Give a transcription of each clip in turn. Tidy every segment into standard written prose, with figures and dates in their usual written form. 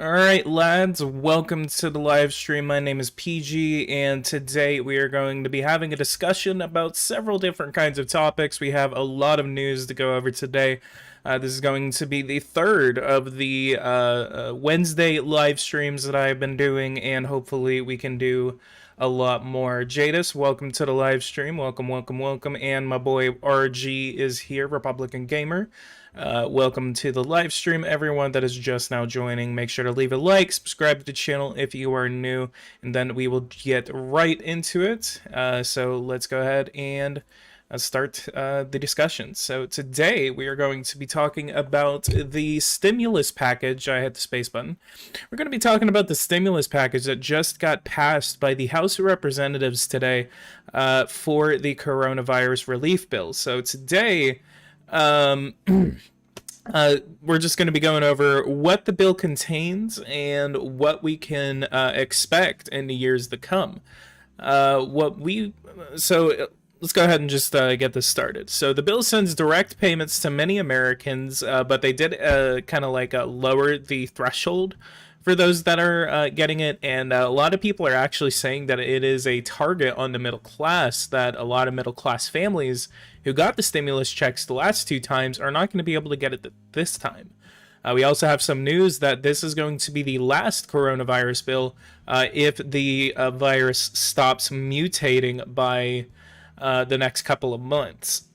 Alright, lads, welcome to the live stream. My name is PG, and today we are going to be having a discussion about several different kinds of topics. We have a lot of news to go over today. This is going to be the third of the Wednesday live streams that I've been doing, and hopefully we can do a lot more. Jadis, welcome to the live stream. Welcome, welcome, welcome. And my boy RG is here, Republican Gamer. Welcome to the live stream, everyone that is just now joining. Make sure to leave a like, subscribe to the channel if you are new, and then we will get right into it. So let's go ahead and start the discussion. So today we are going to be talking about the stimulus package. I hit the space button. We're going to be talking about the stimulus package that just got passed by the House of Representatives today for the coronavirus relief bill. So today we're just going to be going over what the bill contains and what we can expect in the years to come. Let's go ahead and just get this started. So the bill sends direct payments to many Americans, but they did kind of like lower the threshold for those that are getting it, and a lot of people are actually saying that it is a target on the middle class, that a lot of middle class families who got the stimulus checks the last two times are not going to be able to get it this time. We also have some news that this is going to be the last coronavirus bill if the virus stops mutating by the next couple of months.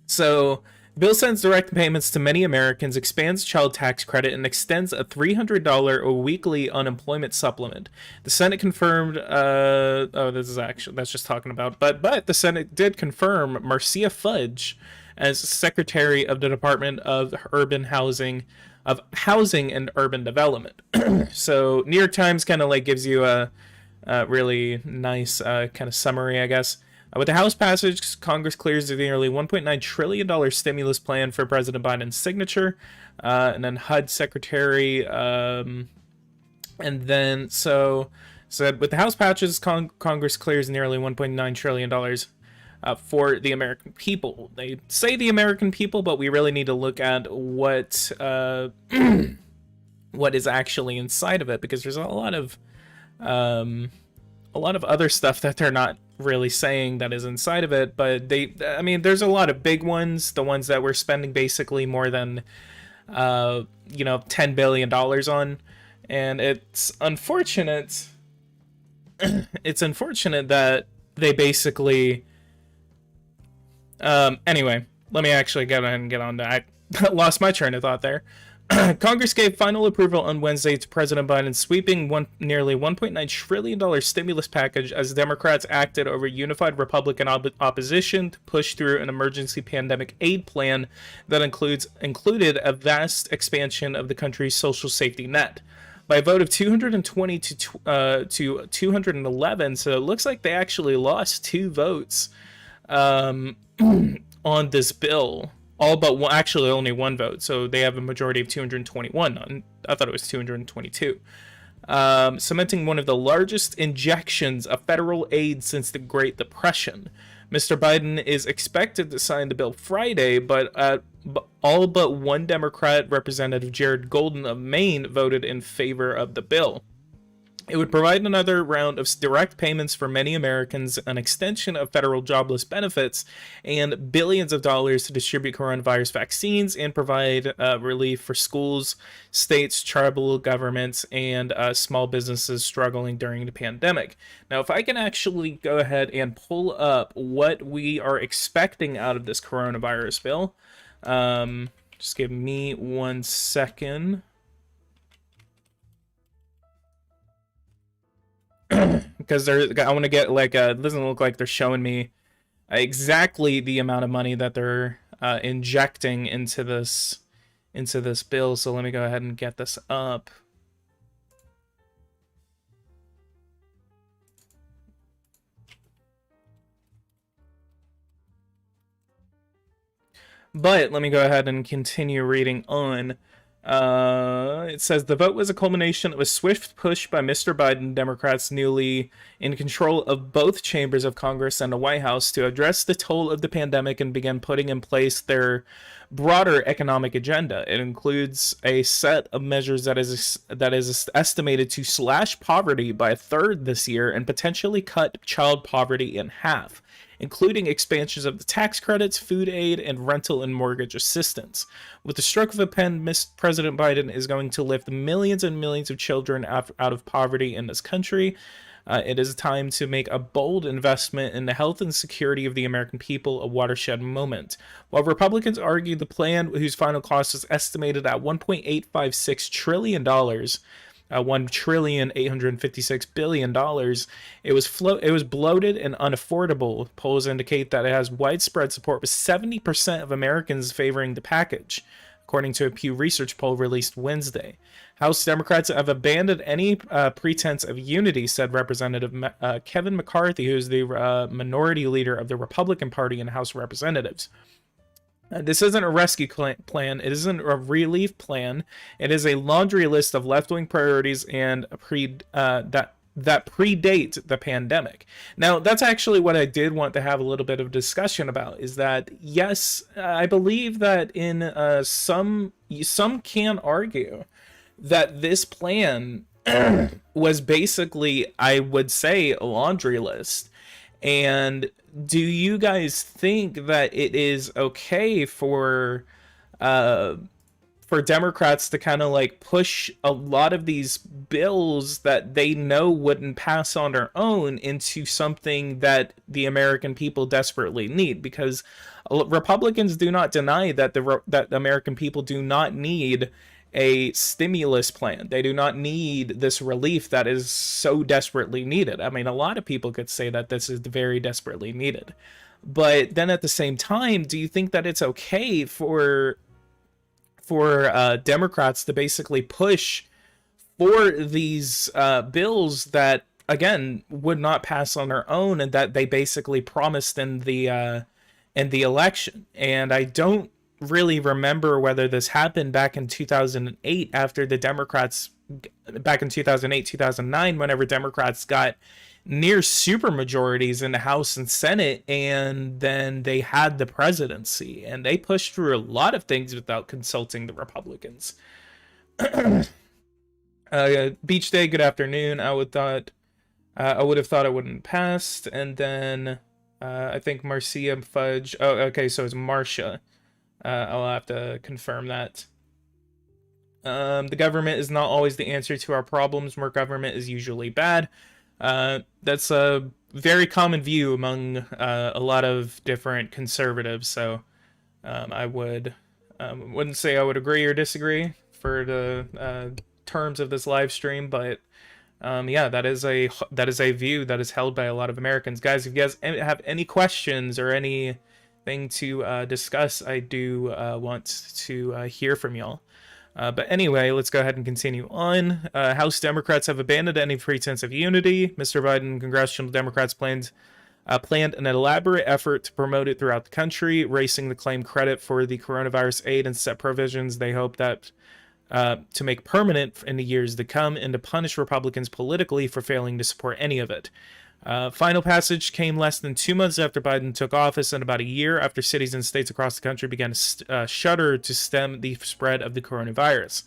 So bill sends direct payments to many Americans, expands child tax credit, and extends a $300 weekly unemployment supplement. The Senate confirmed. That's just talking about. But the Senate did confirm Marcia Fudge as Secretary of the Department of Housing and Urban Development. So New York Times kind of like gives you a really nice kind of summary, I guess. With the House passage, Congress clears the nearly $1.9 trillion stimulus plan for President Biden's signature. And then HUD Secretary, with the House passage, Congress clears nearly $1.9 trillion for the American people. They say the American people, but we really need to look at what what is actually inside of it, because there's a lot of other stuff that they're not really saying that is inside of it. But there's a lot of big ones, the ones that we're spending basically more than $10 billion on, and it's unfortunate that they basically anyway, let me actually get on to I lost my train of thought there. Congress gave final approval on Wednesday to President Biden's sweeping nearly $1.9 trillion stimulus package as Democrats acted over unified Republican opposition to push through an emergency pandemic aid plan that included a vast expansion of the country's social safety net. By a vote of 220 to 211, so it looks like they actually lost 2 votes on this bill. All but one, actually only 1 vote, so they have a majority of 221. I thought it was 222. Cementing one of the largest injections of federal aid since the Great Depression. Mr. Biden is expected to sign the bill Friday, but all but one Democrat, Representative Jared Golden of Maine, voted in favor of the bill. It would provide another round of direct payments for many Americans, an extension of federal jobless benefits, and billions of dollars to distribute coronavirus vaccines and provide relief for schools, states, tribal governments, and small businesses struggling during the pandemic. Now, if I can actually go ahead and pull up what we are expecting out of this coronavirus bill, just give me 1 second. Because I want to get like it doesn't look like they're showing me exactly the amount of money that they're injecting into this bill. So let me go ahead and get this up. But let me go ahead and continue reading on. It says the vote was a culmination of a swift push by Mr. Biden, Democrats newly in control of both chambers of Congress and the White House, to address the toll of the pandemic and begin putting in place their broader economic agenda. It includes a set of measures that is estimated to slash poverty by a third this year and potentially cut child poverty in half, including expansions of the tax credits, food aid, and rental and mortgage assistance. With the stroke of a pen, President Biden is going to lift millions and millions of children out of poverty in this country. It is time to make a bold investment in the health and security of the American people, a watershed moment. While Republicans argue the plan, whose final cost is estimated at $1.856 trillion, $1,856,000,000,000. It was bloated and unaffordable. Polls indicate that it has widespread support, with 70% of Americans favoring the package, according to a Pew Research poll released Wednesday. House Democrats have abandoned any pretense of unity, said Representative Kevin McCarthy, who is the minority leader of the Republican Party in the House of Representatives. This isn't a rescue plan. It isn't a relief plan. It is a laundry list of left-wing priorities and that predate the pandemic. Now, that's actually what I did want to have a little bit of discussion about. Is that, yes, I believe that in some can argue that this plan was basically, I would say, a laundry list. And do you guys think that it is okay for Democrats to kind of like push a lot of these bills that they know wouldn't pass on their own into something that the American people desperately need? Because Republicans do not deny that that the American people do not need a stimulus plan. They do not need this relief that is so desperately needed. I mean, a lot of people could say that this is very desperately needed. But then at the same time, do you think that it's okay for Democrats to basically push for these bills that, again, would not pass on their own, and that they basically promised in the election? And I don't really remember whether this happened back in 2008 after the Democrats, back in 2008, 2009, whenever Democrats got near super majorities in the House and Senate, and then they had the presidency, and they pushed through a lot of things without consulting the Republicans. Beach Day, good afternoon. I would have thought it wouldn't pass. And then I think Marcia Fudge. Oh, okay, so it's Marcia. I'll have to confirm that. The government is not always the answer to our problems. More government is usually bad. That's a very common view among a lot of different conservatives. So I wouldn't say I would agree or disagree for the terms of this live stream, but yeah, that is a view that is held by a lot of Americans. Guys, if you guys have any questions or anything to discuss, I do want to hear from y'all. But anyway, let's go ahead and continue on. House Democrats have abandoned any pretense of unity. Mr. Biden and congressional Democrats planned an elaborate effort to promote it throughout the country, racing the claim credit for the coronavirus aid and set provisions they hope that to make permanent in the years to come, and to punish Republicans politically for failing to support any of it. Final passage came less than 2 months after Biden took office, and about a year after cities and states across the country began to shudder to stem the spread of the coronavirus.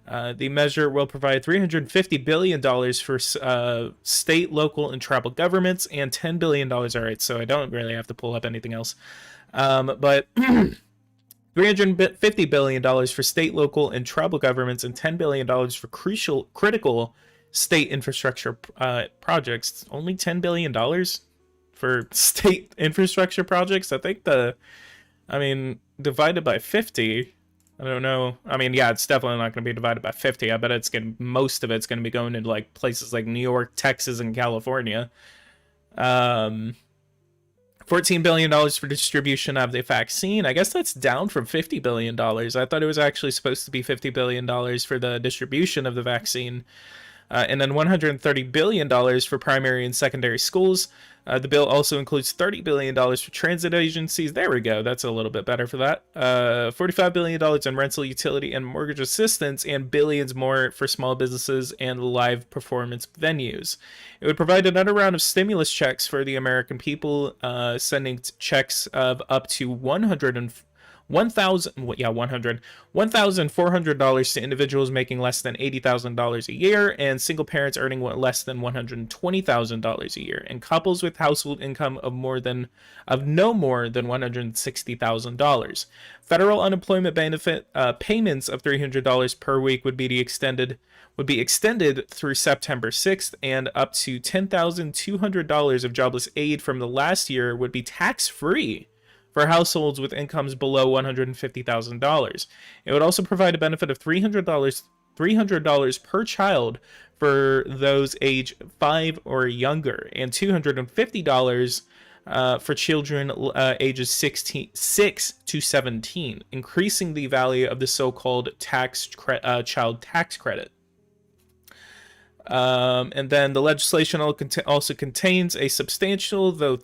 The measure will provide $350 billion for state, local, and tribal governments, and $10 billion. All right, so I don't really have to pull up anything else. But $350 billion for state, local, and tribal governments, and $10 billion for critical state infrastructure projects. Only $10 billion for state infrastructure projects? I think divided by 50, I don't know. I mean, yeah, it's definitely not going to be divided by 50. I bet most of it's going to be going into like places like New York, Texas, and California. $14 billion for distribution of the vaccine. I guess that's down from $50 billion. I thought it was actually supposed to be $50 billion for the distribution of the vaccine. and then $130 billion for primary and secondary schools. The bill also includes $30 billion for transit agencies. There we go. That's a little bit better for that. $45 billion in rental, utility, and mortgage assistance, and billions more for small businesses and live performance venues. It would provide another round of stimulus checks for the American people, sending checks of up to $1,400 to individuals making less than $80,000 a year, and single parents earning less than $120,000 a year, and couples with household income of no more than $160,000. Federal unemployment benefit payments of $300 per week would be extended through September 6th, and up to $10,200 of jobless aid from the last year would be tax-free for households with incomes below $150,000. It would also provide a benefit of $300 per child for those age 5 or younger, and $250 for children ages 6 to 17, increasing the value of the so-called child tax credit. And then the legislation also contains a substantial, though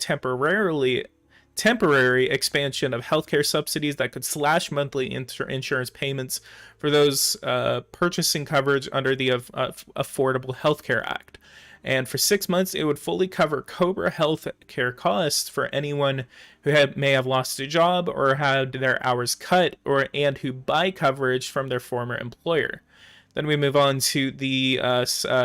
temporary expansion of healthcare subsidies that could slash monthly insurance payments for those purchasing coverage under the Affordable Health Care Act. And for 6 months, it would fully cover COBRA health care costs for anyone who may have lost a job or had their hours cut, and who buy coverage from their former employer. Then we move on to the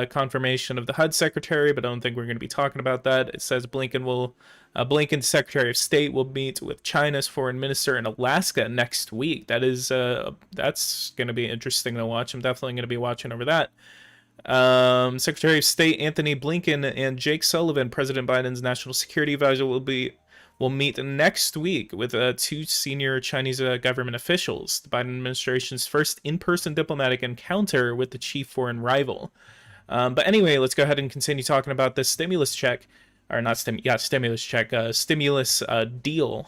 confirmation of the HUD secretary, but I don't think we're going to be talking about that. It says Blinken's Secretary of State will meet with China's foreign minister in Alaska next week. That's going to be interesting to watch. I'm definitely going to be watching over that. Secretary of State Anthony Blinken and Jake Sullivan, President Biden's national security advisor, will meet next week with 2 senior Chinese government officials. The Biden administration's first in-person diplomatic encounter with the chief foreign rival. But anyway, let's go ahead and continue talking about this stimulus check. Or not stimulus check, stimulus deal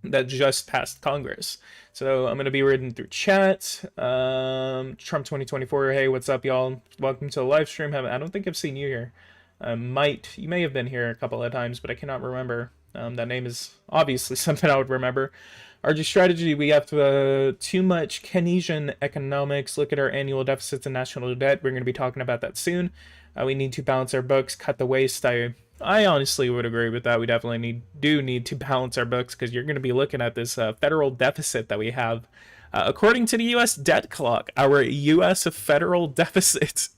that just passed Congress. So I'm going to be reading through chat. Trump 2024, hey, what's up, y'all? Welcome to the live stream. I don't think I've seen you here. You may have been here a couple of times, but I cannot remember. That name is obviously something I would remember. Our strategy, we have too much Keynesian economics. Look at our annual deficits and national debt. We're going to be talking about that soon. We need to balance our books, cut the waste. I honestly would agree with that. We definitely do need to balance our books, because you're going to be looking at this federal deficit that we have. According to the U.S. debt clock, our U.S. federal deficit.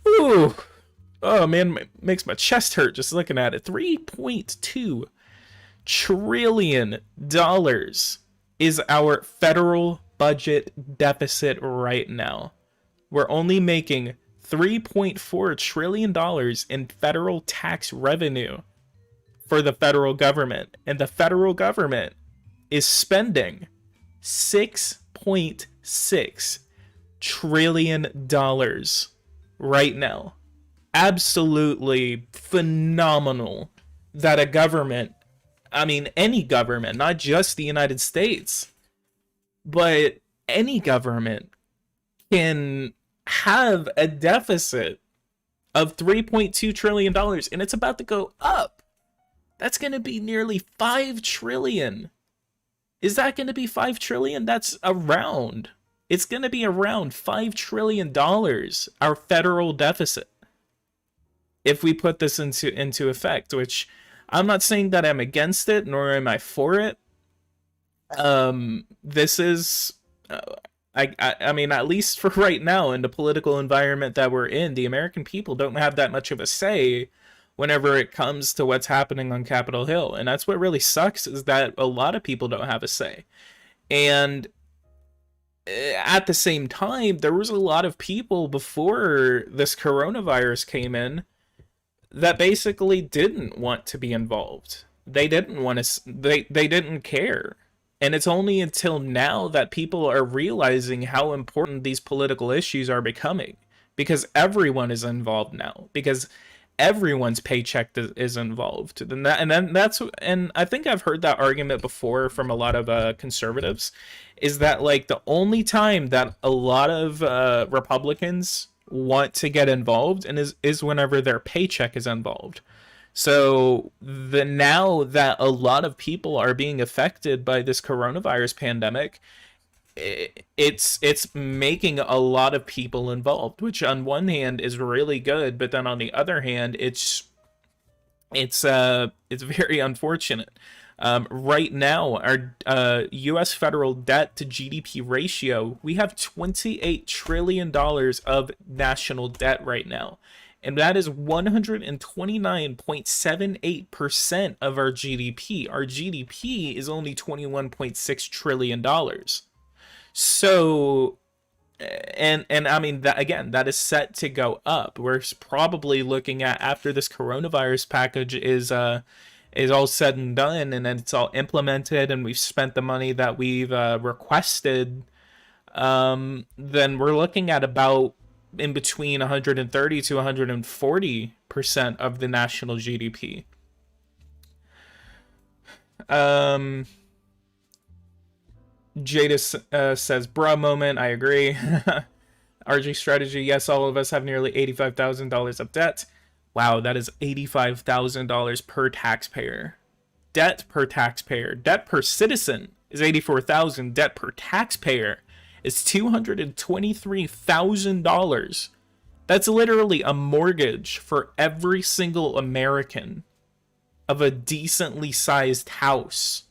Ooh. Oh, man, makes my chest hurt just looking at it. $3.2 trillion is our federal budget deficit right now. We're only making $3.4 trillion in federal tax revenue for the federal government. And the federal government is spending $6.6 trillion right now. Absolutely phenomenal that a government, any government, not just the United States, but any government can have a deficit of $3.2 trillion, and it's about to go up. That's going to be nearly $5 trillion. Is that going to be $5 trillion? That's around. It's going to be around $5 trillion, our federal deficit, if we put this into effect, which I'm not saying that I'm against it, nor am I for it. This is... I mean, at least for right now, in the political environment that we're in, the American people don't have that much of a say whenever it comes to what's happening on Capitol Hill. And that's what really sucks, is that a lot of people don't have a say. And at the same time, there was a lot of people before this coronavirus came in that basically didn't want to be involved. They didn't want to, they didn't care. And it's only until now that people are realizing how important these political issues are becoming, because everyone is involved now, because everyone's paycheck is involved. And I think I've heard that argument before from a lot of conservatives, is that like the only time that a lot of Republicans want to get involved and is whenever their paycheck is involved. So now that a lot of people are being affected by this coronavirus pandemic, it's making a lot of people involved, which on one hand is really good, but then on the other hand, it's very unfortunate. Right now, our U.S. federal debt to GDP ratio, we have $28 trillion of national debt right now. And that is 129.78% of our GDP. Our GDP is only $21.6 trillion. So, and I mean, that again, that is set to go up. We're probably looking at, after this coronavirus package is all said and done, and then it's all implemented, and we've spent the money that we've requested, then we're looking at about in between 130 to 140% of the national GDP. Jada says, bruh moment, I agree. RG strategy, yes, all of us have nearly $85,000 of debt. Wow, that is $85,000 per taxpayer. Debt per taxpayer. Debt per citizen is $84,000. Debt per taxpayer is $223,000. That's literally a mortgage for every single American of a decently sized house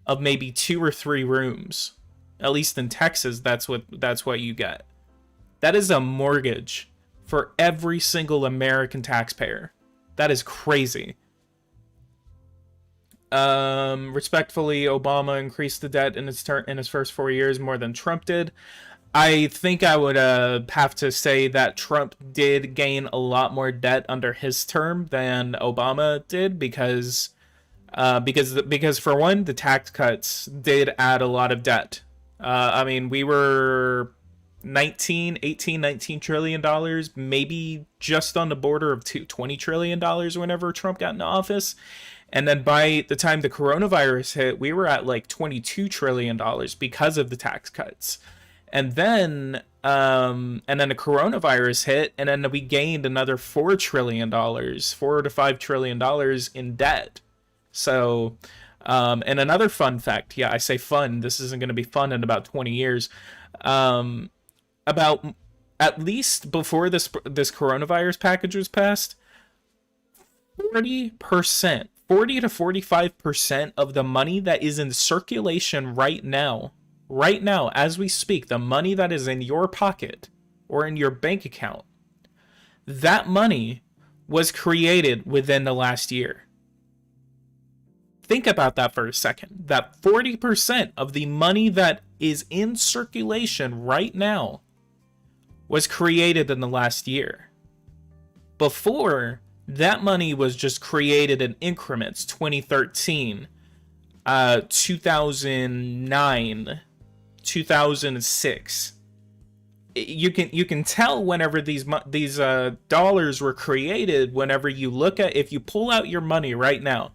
of maybe 2 or 3 rooms. At least in Texas, that's what you get. That is a mortgage for every single American taxpayer. That is crazy. Respectfully, Obama increased the debt in his first 4 years more than Trump did. I think I would have to say that Trump did gain a lot more debt under his term than Obama did, because for one, the tax cuts did add a lot of debt. I mean, we were 19 trillion dollars, maybe just on the border of $20 trillion whenever Trump got into office. And then by the time the coronavirus hit, we were at like $22 trillion because of the tax cuts. And then the coronavirus hit, and then we gained another $4 trillion, $4 to $5 trillion in debt. So, and another fun fact, yeah, I say fun, this isn't going to be fun in about 20 years. About at least before this coronavirus package was passed, 40% to 45% of the money that is in circulation right now, as we speak, the money that is in your pocket or in your bank account, that money was created within the last year. Think about that for a second. That 40% of the money that is in circulation right now was created in the last year. Before, that money was just created in increments. 2013, 2009, 2006. You can tell whenever these dollars were created. Whenever you look at, if you pull out your money right now,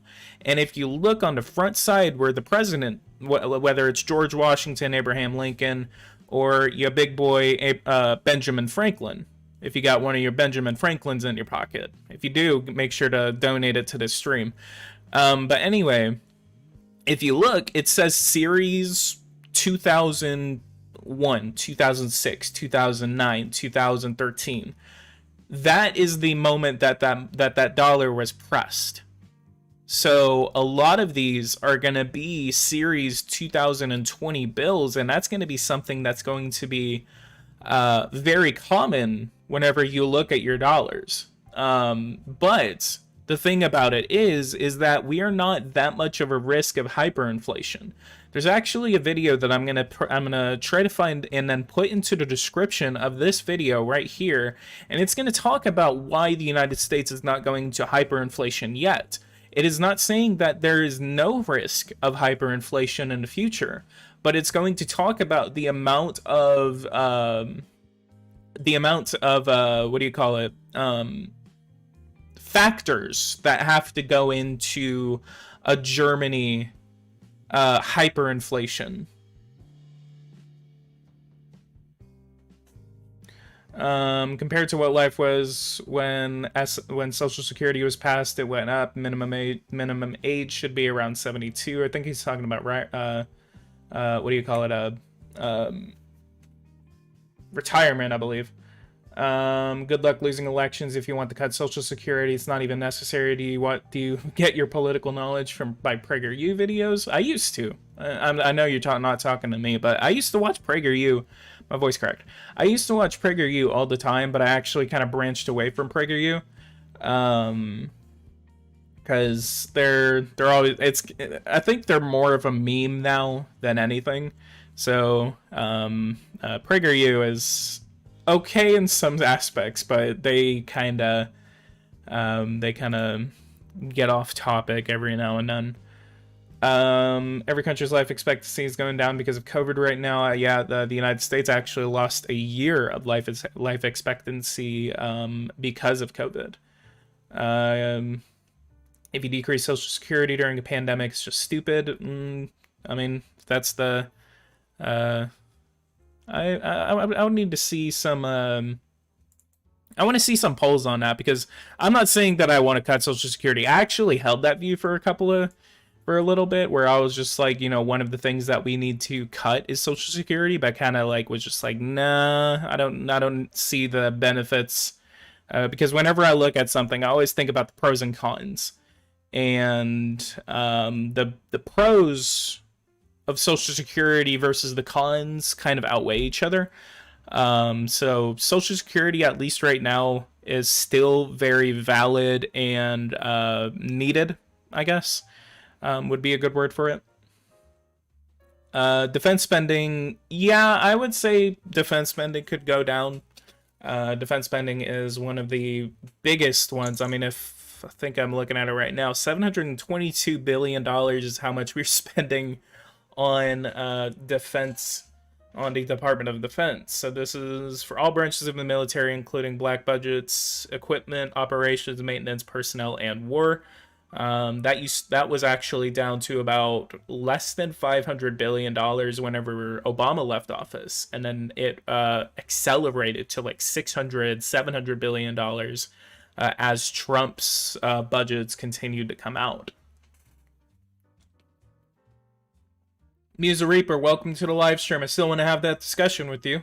and if you look on the front side where the president, whether it's George Washington, Abraham Lincoln, or your big boy Benjamin Franklin, if you got one of your Benjamin Franklins in your pocket, if you do, make sure to donate it to this stream. But anyway, if you look, it says series 2001, 2006, 2009, 2013. That is the moment that dollar was pressed. So a lot of these are going to be series 2020 bills, and that's going to be something that's going to be very common whenever you look at your dollars. But the thing about it is that we are not that much of a risk of hyperinflation. There's actually a video that I'm gonna try to find and then put into the description of this video right here, and it's going to talk about why the United States is not going to hyperinflation yet. It is not saying that there is no risk of hyperinflation in the future, but it's going to talk about the amount of what do you call it? factors that have to go into a Germany hyperinflation. Compared to what life was when Social Security was passed, it went up. Minimum age should be around 72. I think he's talking about what do you call it? Retirement, I believe. Good luck losing elections if you want to cut Social Security. It's not even necessary. Do you get your political knowledge by PragerU videos? I used to. I know you're not talking to me, but I used to watch PragerU. My voice cracked. I used to watch PragerU all the time, but I actually kind of branched away from PragerU. Because they're always, I think they're more of a meme now than anything. So PragerU is okay in some aspects, but they kind of get off topic every now and then. Every country's life expectancy is going down because of COVID right now. The United States actually lost a year of life expectancy because of COVID. If you decrease Social Security during a pandemic, it's just stupid. I mean, that's the I would need to see some I want to see some polls on that, because I'm not saying that I want to cut Social Security. I actually held that view for a little bit, where I was just like, one of the things that we need to cut is Social Security, but kind of like was just like, nah, I don't see the benefits, because whenever I look at something, I always think about the pros and cons, and the pros of Social Security versus the cons kind of outweigh each other. So Social Security, at least right now, is still very valid and needed, I guess. Would be a good word for it. Defense spending, yeah, I would say defense spending could go down. Defense spending is one of the biggest ones. I mean, I think I'm looking at it right now, $722 billion is how much we're spending on defense, on the Department of Defense. So this is for all branches of the military, including black budgets, equipment, operations, maintenance, personnel, and war. That was actually down to about less than $500 billion whenever Obama left office, and then it accelerated to like $700 billion as Trump's budgets continued to come out. Musa Reaper, welcome to the live stream. I still want to have that discussion with you.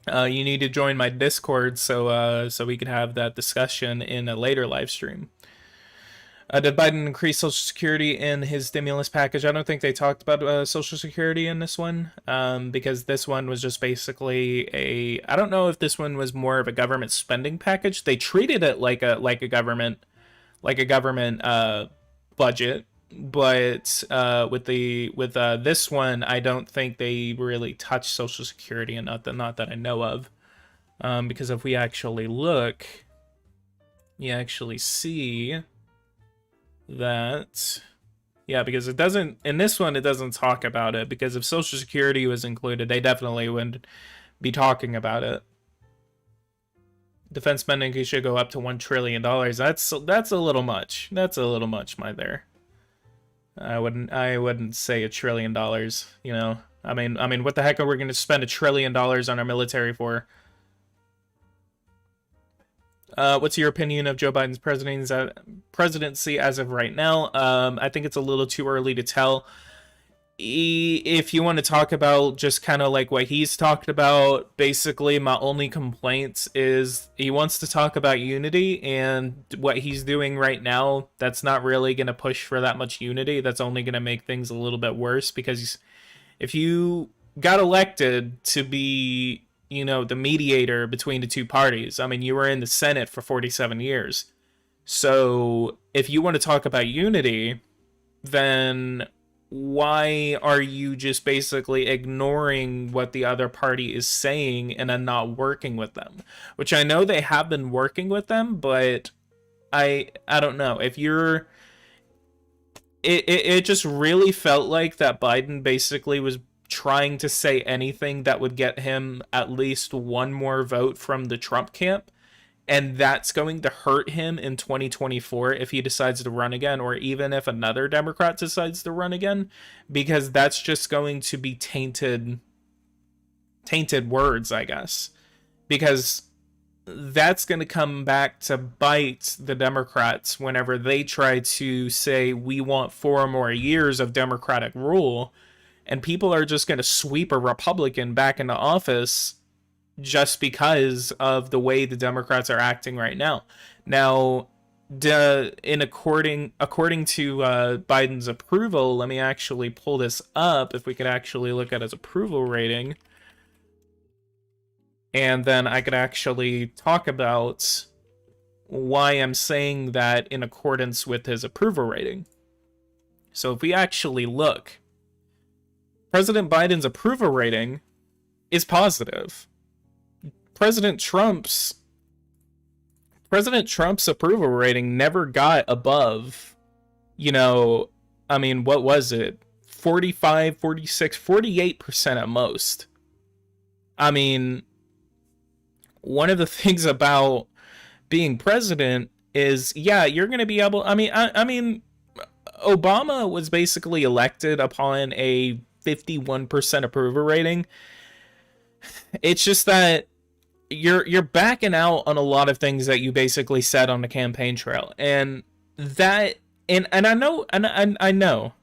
You need to join my Discord so we can have that discussion in a later live stream. Did Biden increase Social Security in his stimulus package? I don't think they talked about Social Security in this one, because this one was just basically I don't know if this one was more of a government spending package. They treated it like a government budget, but with this one, I don't think they really touched Social Security, and not that I know of, because if we actually look, you actually see that, yeah, because it doesn't, in this one, it doesn't talk about it, because if Social Security was included, they definitely wouldn't be talking about it. Defense spending should go up to $1 trillion. That's a little much. That's a little much, I wouldn't say $1 trillion, I mean, what the heck are we going to spend $1 trillion on our military for? What's your opinion of Joe Biden's presidency as of right now? I think it's a little too early to tell. If you want to talk about just kind of like what he's talked about, basically my only complaints is he wants to talk about unity, and what he's doing right now, that's not really going to push for that much unity. That's only going to make things a little bit worse, because if you got elected to be, the mediator between the two parties, I mean, you were in the Senate for 47 years. So if you want to talk about unity, then why are you just basically ignoring what the other party is saying and then not working with them? Which I know they have been working with them, but I don't know. If you're... It just really felt like that Biden basically was trying to say anything that would get him at least one more vote from the Trump camp. And that's going to hurt him in 2024 if he decides to run again, or even if another Democrat decides to run again, because that's just going to be tainted words, I guess. Because that's going to come back to bite the Democrats whenever they try to say we want 4 more years of Democratic rule, and people are just going to sweep a Republican back into office just because of the way the Democrats are acting right now. Now, according to Biden's approval, let me actually pull this up if we could actually look at his approval rating. And then I could actually talk about why I'm saying that in accordance with his approval rating. So if we actually look, President Biden's approval rating is positive. President Trump's approval rating never got above, what was it? 45, 46, 48% at most. I mean, one of the things about being president is, yeah, you're going to be able, Obama was basically elected upon a 51% approval rating. It's just that you're backing out on a lot of things that you basically said on the campaign trail. And that, and I know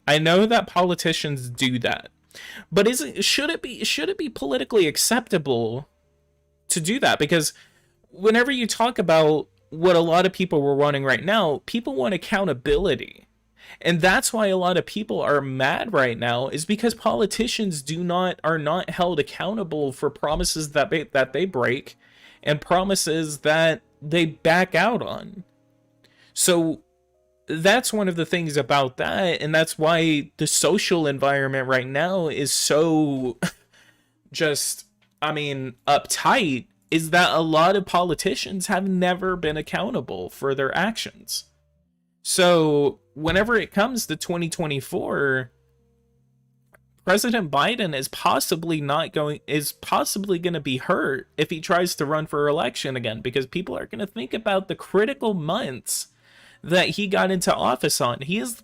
that politicians do that. But should it be politically acceptable to do that? Because whenever you talk about what a lot of people were wanting right now, people want accountability. And that's why a lot of people are mad right now, is because politicians are not held accountable for promises that they break and promises that they back out on. So that's one of the things about that, and that's why the social environment right now is so just, uptight, is that a lot of politicians have never been accountable for their actions. So whenever it comes to 2024, President Biden is possibly going to be hurt if he tries to run for election again, because people are going to think about the critical months that he got into office on. President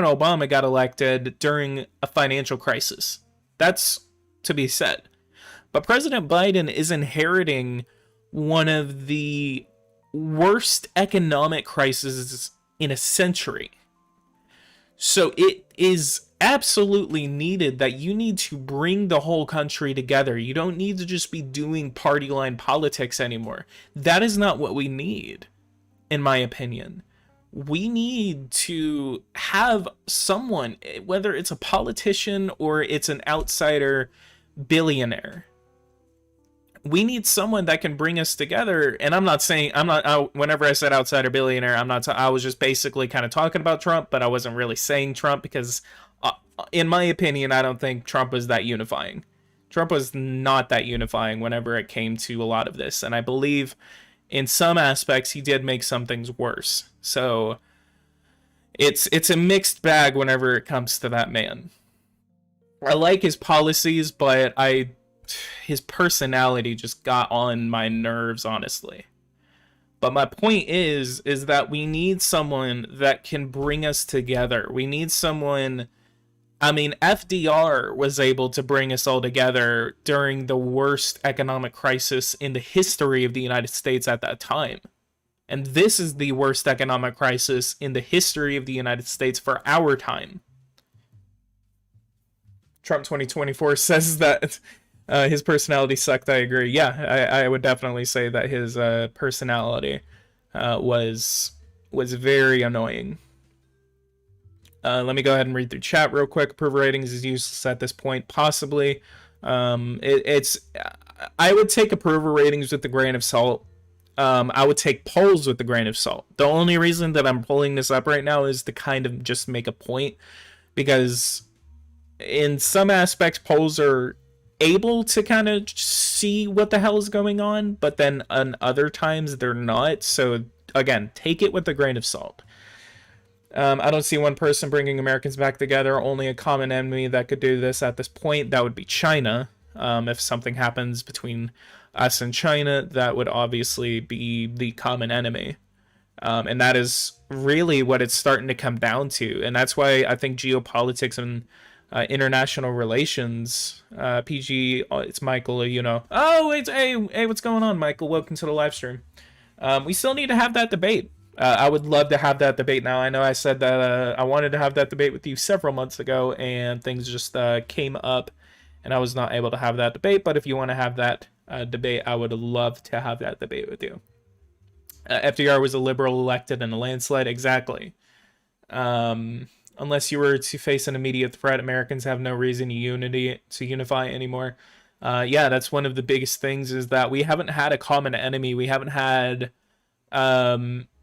Obama got elected during a financial crisis. That's to be said. But President Biden is inheriting one of the worst economic crises in a century. So it is absolutely needed that you need to bring the whole country together. You don't need to just be doing party line politics anymore. That is not what we need, in my opinion. We need to have someone, whether it's a politician or it's an outsider billionaire, we need someone that can bring us together. And whenever I said outsider billionaire, I was just basically kind of talking about Trump, but I wasn't really saying Trump because, in my opinion, I don't think Trump was that unifying. Trump was not that unifying whenever it came to a lot of this. And I believe in some aspects, he did make some things worse. So it's a mixed bag whenever it comes to that man. I like his policies, but his personality just got on my nerves, honestly. But my point is that we need someone that can bring us together. We need someone, FDR was able to bring us all together during the worst economic crisis in the history of the United States at that time. And this is the worst economic crisis in the history of the United States for our time. Trump 2024 says that his personality sucked. I agree. Yeah, I would definitely say that his personality was very annoying. Let me go ahead and read through chat real quick. Approval ratings is useless at this point. Possibly. I would take approval ratings with a grain of salt. I would take polls with a grain of salt. The only reason that I'm pulling this up right now is to kind of just make a point, because in some aspects, polls are able to kind of see what the hell is going on, but then on other times they're not. So again, take it with a grain of salt. I don't see one person bringing Americans back together. Only a common enemy that could do this at this point. That would be China. If something happens between us and China, that would obviously be the common enemy. And that is really what it's starting to come down to. And that's why I think geopolitics and international relations, PG, it's Michael, you know. Oh, it's, hey, what's going on, Michael? Welcome to the live stream. We still need to have that debate. I would love to have that debate now. I know I said that I wanted to have that debate with you several months ago, and things just came up, and I was not able to have that debate. But if you want to have that debate, I would love to have that debate with you. FDR was a liberal elected in a landslide. Exactly. Unless you were to face an immediate threat, Americans have no reason to unify anymore. Yeah, that's one of the biggest things, is that we haven't had a common enemy. We haven't had,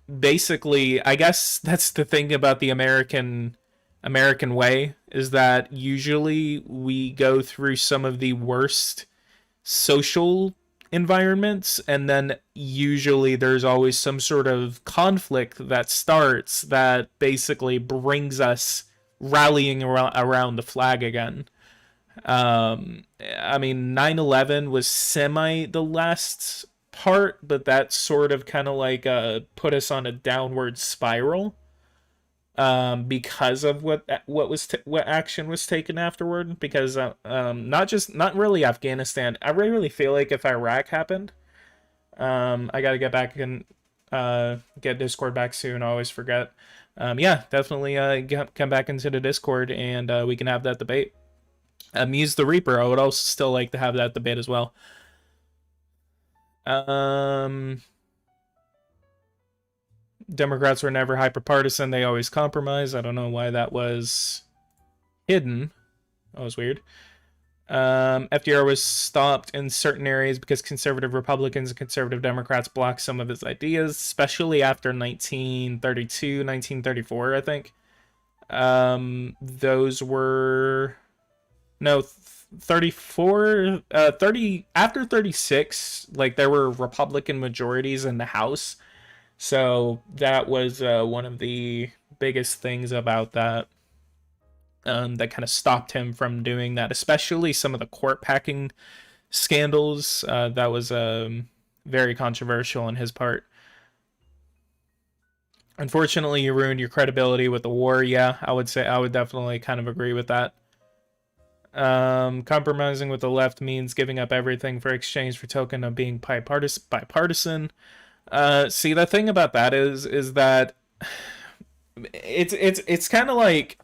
basically, I guess that's the thing about the American way, is that usually we go through some of the worst social environments, and then usually there's always some sort of conflict that starts that basically brings us rallying around the flag again. I mean, 9/11 was semi the last part, but that sort of kind of like put us on a downward spiral, because of what action was taken afterward. Because not really Afghanistan. I really feel like if Iraq happened, I gotta get back and get Discord back soon. I always forget. Yeah, definitely come back into the Discord, and we can have that debate. Muse the Reaper, I would also still like to have that debate as well. Democrats were never hyperpartisan. They always compromise. I don't know why that was hidden. That was weird. FDR was stopped in certain areas because conservative Republicans and conservative Democrats blocked some of his ideas, especially after 1932, 1934, I think. Those were... No, 34... 30... After 36, like, there were Republican majorities in the House. So that was one of the biggest things about that, that kind of stopped him from doing that, especially some of the court packing scandals. That was very controversial on his part. Unfortunately, you ruined your credibility with the war. Yeah, I would definitely kind of agree with that. Compromising with the left means giving up everything for exchange for token of being bipartisan. See, the thing about that is that it's kind of like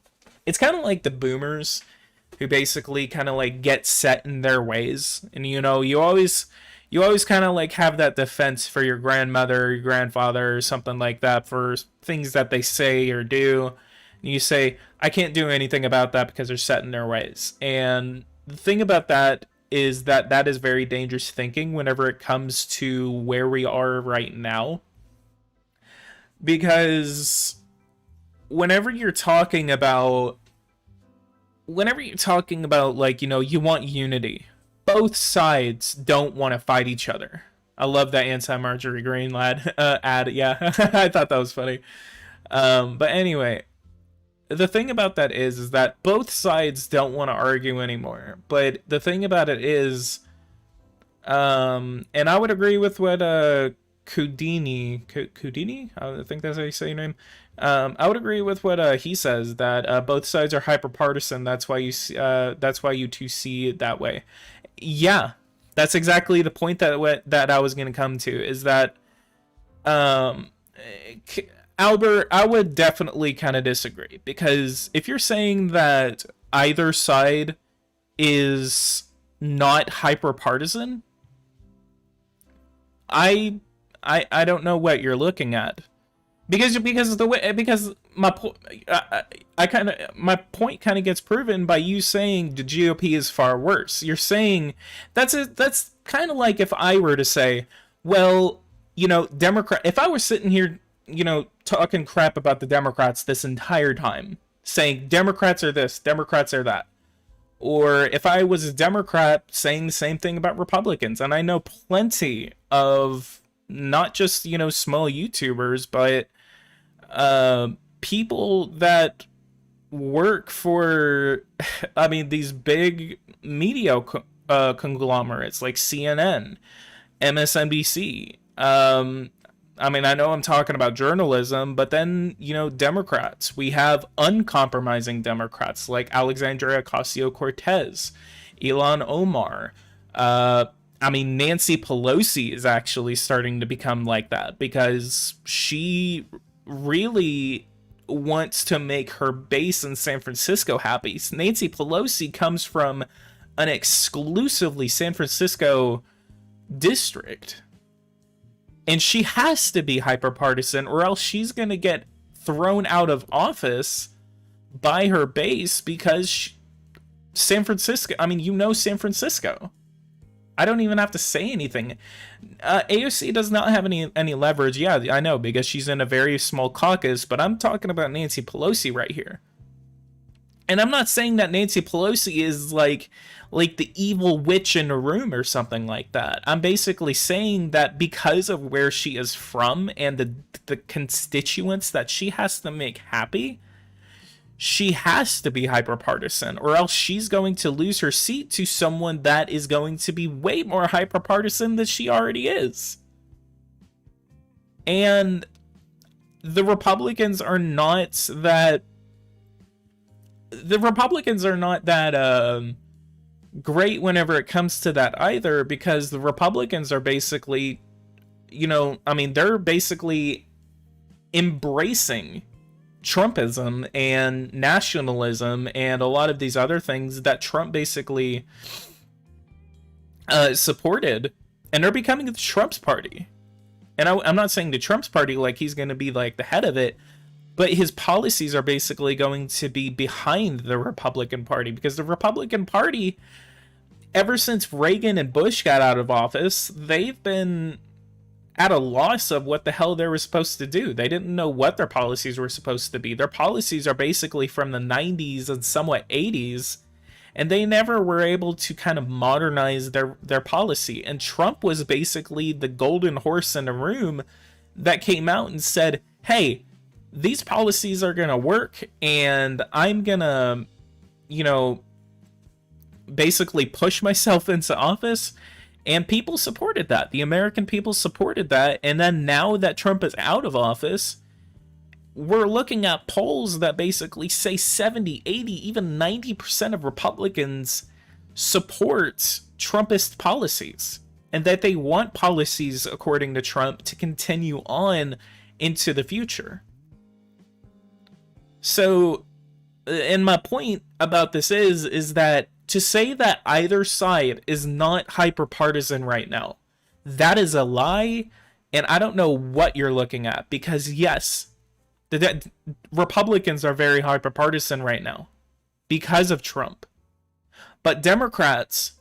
the boomers who basically kind of like get set in their ways, and you know, you always kind of like have that defense for your grandmother or your grandfather or something like that for things that they say or do. And you say, I can't do anything about that because they're set in their ways. And the thing about that is that is very dangerous thinking whenever it comes to where we are right now. Because whenever you're talking about like, you know, you want unity, both sides don't want to fight each other. I love that anti-Marjorie Green ad. Yeah, I thought that was funny. But anyway, the thing about that is that both sides don't want to argue anymore. But the thing about it is, and I would agree with what Kudini, I think that's how you say your name. I would agree with what he says, that both sides are hyperpartisan. That's why you two see it that way. Yeah, that's exactly the point that I was going to come to, is that Albert, I would definitely kind of disagree, because if you're saying that either side is not hyper-partisan, I don't know what you're looking at, because my point kind of gets proven by you saying the GOP is far worse. You're saying that's kind of like if I were to say, well, you know, if I was sitting here, you know, talking crap about the Democrats this entire time, saying Democrats are this, Democrats are that. Or if I was a Democrat saying the same thing about Republicans. And I know plenty of not just, you know, small YouTubers, but people that work for, I mean, these big media conglomerates like CNN MSNBC. I mean, I know I'm talking about journalism, but then, Democrats. We have uncompromising Democrats like Alexandria Ocasio-Cortez, Ilhan Omar. I mean, Nancy Pelosi is actually starting to become like that because she really wants to make her base in San Francisco happy. Nancy Pelosi comes from an exclusively San Francisco district. And she has to be hyperpartisan, or else she's going to get thrown out of office by her base because San Francisco, I mean, San Francisco. I don't even have to say anything. AOC does not have any leverage. Yeah, I know, because she's in a very small caucus, but I'm talking about Nancy Pelosi right here. And I'm not saying that Nancy Pelosi is like the evil witch in a room or something like that. I'm basically saying that because of where she is from and the constituents that she has to make happy, she has to be hyperpartisan, or else she's going to lose her seat to someone that is going to be way more hyperpartisan than she already is. And the Republicans are not that great whenever it comes to that either, because the Republicans are basically, they're basically embracing Trumpism and nationalism and a lot of these other things that Trump basically supported, and they're becoming the Trump's party. And I'm not saying the Trump's party like he's going to be like the head of it, but his policies are basically going to be behind the Republican Party, because the Republican Party, ever since Reagan and Bush got out of office, they've been at a loss of what the hell they were supposed to do. They didn't know what their policies were supposed to be. Their policies are basically from the 90s and somewhat 80s, and they never were able to kind of modernize their policy. And Trump was basically the golden horse in the room that came out and said, hey, these policies are going to work, and I'm going to, basically push myself into office. And people supported that. The American people supported that. And then now that Trump is out of office, we're looking at polls that basically say 70, 80, even 90% of Republicans support Trumpist policies, and that they want policies, according to Trump, to continue on into the future. So, and my point about this is that to say that either side is not hyperpartisan right now, that is a lie, and I don't know what you're looking at, because yes, the Republicans are very hyperpartisan right now because of Trump, but Democrats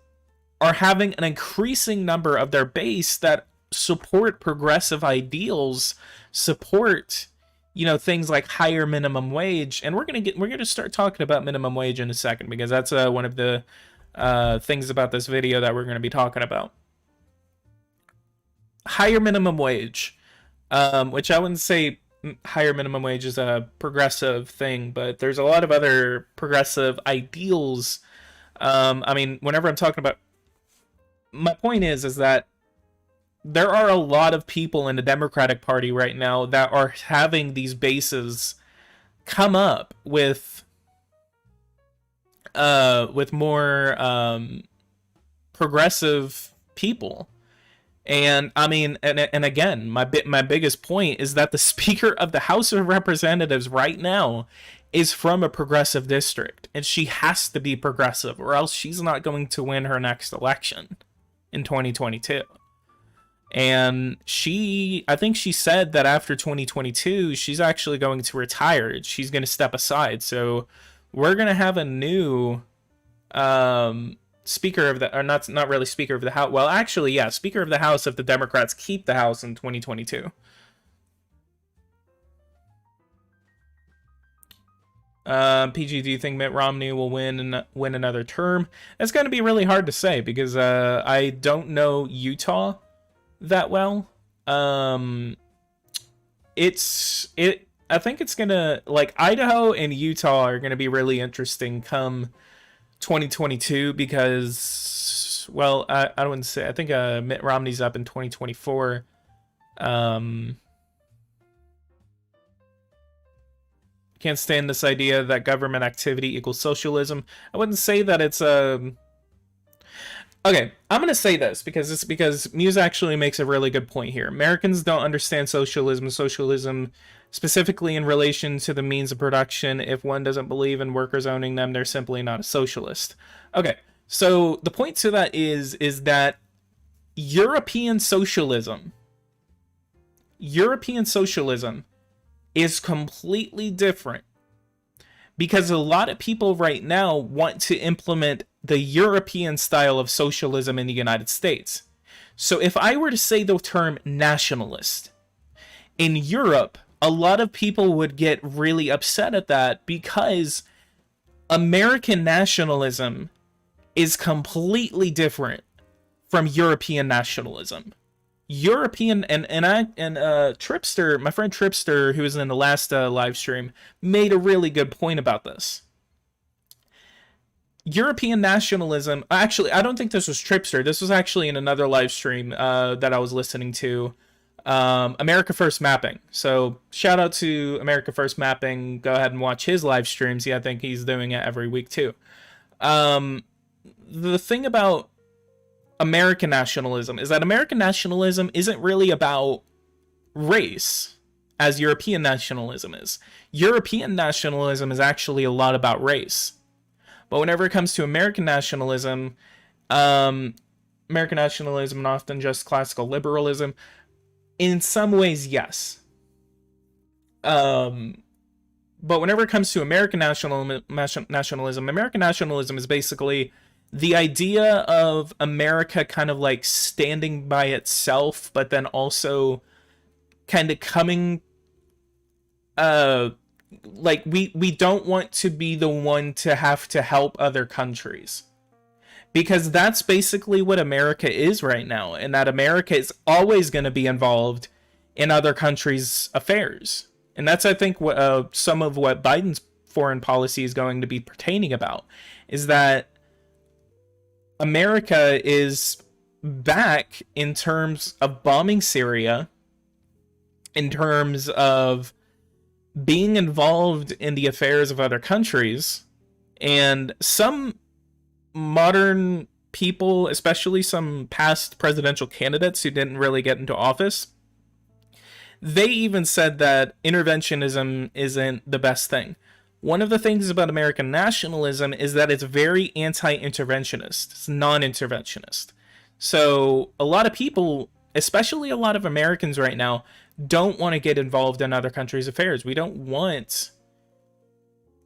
are having an increasing number of their base that support progressive ideals, support things like higher minimum wage. And we're gonna start talking about minimum wage in a second, because that's one of the things about this video that we're gonna be talking about. Higher minimum wage, which I wouldn't say higher minimum wage is a progressive thing, but there's a lot of other progressive ideals. I mean, whenever I'm talking about, my point is that there are a lot of people in the Democratic Party right now that are having these bases come up with more progressive people. And I mean, and again, my biggest point is that the Speaker of the House of Representatives right now is from a progressive district, and she has to be progressive, or else she's not going to win her next election in 2022. And I think she said that after 2022, she's actually going to retire. She's going to step aside. So we're going to have a new Speaker of the, or not really Speaker of the House. Well, actually, yeah, Speaker of the House if the Democrats keep the House in 2022. PG, do you think Mitt Romney will win another term? It's going to be really hard to say, because I don't know Utah that well. I think it's gonna, like, Idaho and Utah are gonna be really interesting come 2022, because well, I wouldn't say. I think Mitt Romney's up in 2024. Can't stand this idea that government activity equals socialism. I wouldn't say that it's Okay, I'm gonna say this because Muse actually makes a really good point here. Americans don't understand socialism. Socialism, specifically in relation to the means of production. If one doesn't believe in workers owning them, they're simply not a socialist. Okay, so the point to that is that European socialism is completely different because a lot of people right now want to implement the European style of socialism in the United States. So if I were to say the term nationalist, in Europe, a lot of people would get really upset at that because American nationalism is completely different from European nationalism. European and Tripster, my friend Tripster, who was in the last live stream, made a really good point about this. European nationalism, actually, I don't think this was Tripster. This was actually in another live stream that I was listening to. America First Mapping. So shout out to America First Mapping. Go ahead and watch his live streams. Yeah, I think he's doing it every week too. The thing about American nationalism is that American nationalism isn't really about race as European nationalism is. European nationalism is actually a lot about race. But whenever it comes to American nationalism and often just classical liberalism, in some ways, yes. But whenever it comes to American nationalism, American nationalism is basically the idea of America kind of like standing by itself, but then also kind of coming, like we don't want to be the one to have to help other countries. Because that's basically what America is right now, and that America is always going to be involved in other countries' affairs. And that's, I think, what some of what Biden's foreign policy is going to be pertaining about, is that America is back in terms of bombing Syria, in terms of being involved in the affairs of other countries, and some modern people, especially some past presidential candidates who didn't really get into office, they even said that interventionism isn't the best thing. One of the things about American nationalism is that it's very anti-interventionist. It's non-interventionist. So a lot of people, especially a lot of Americans right now, don't want to get involved in other countries' affairs. We don't want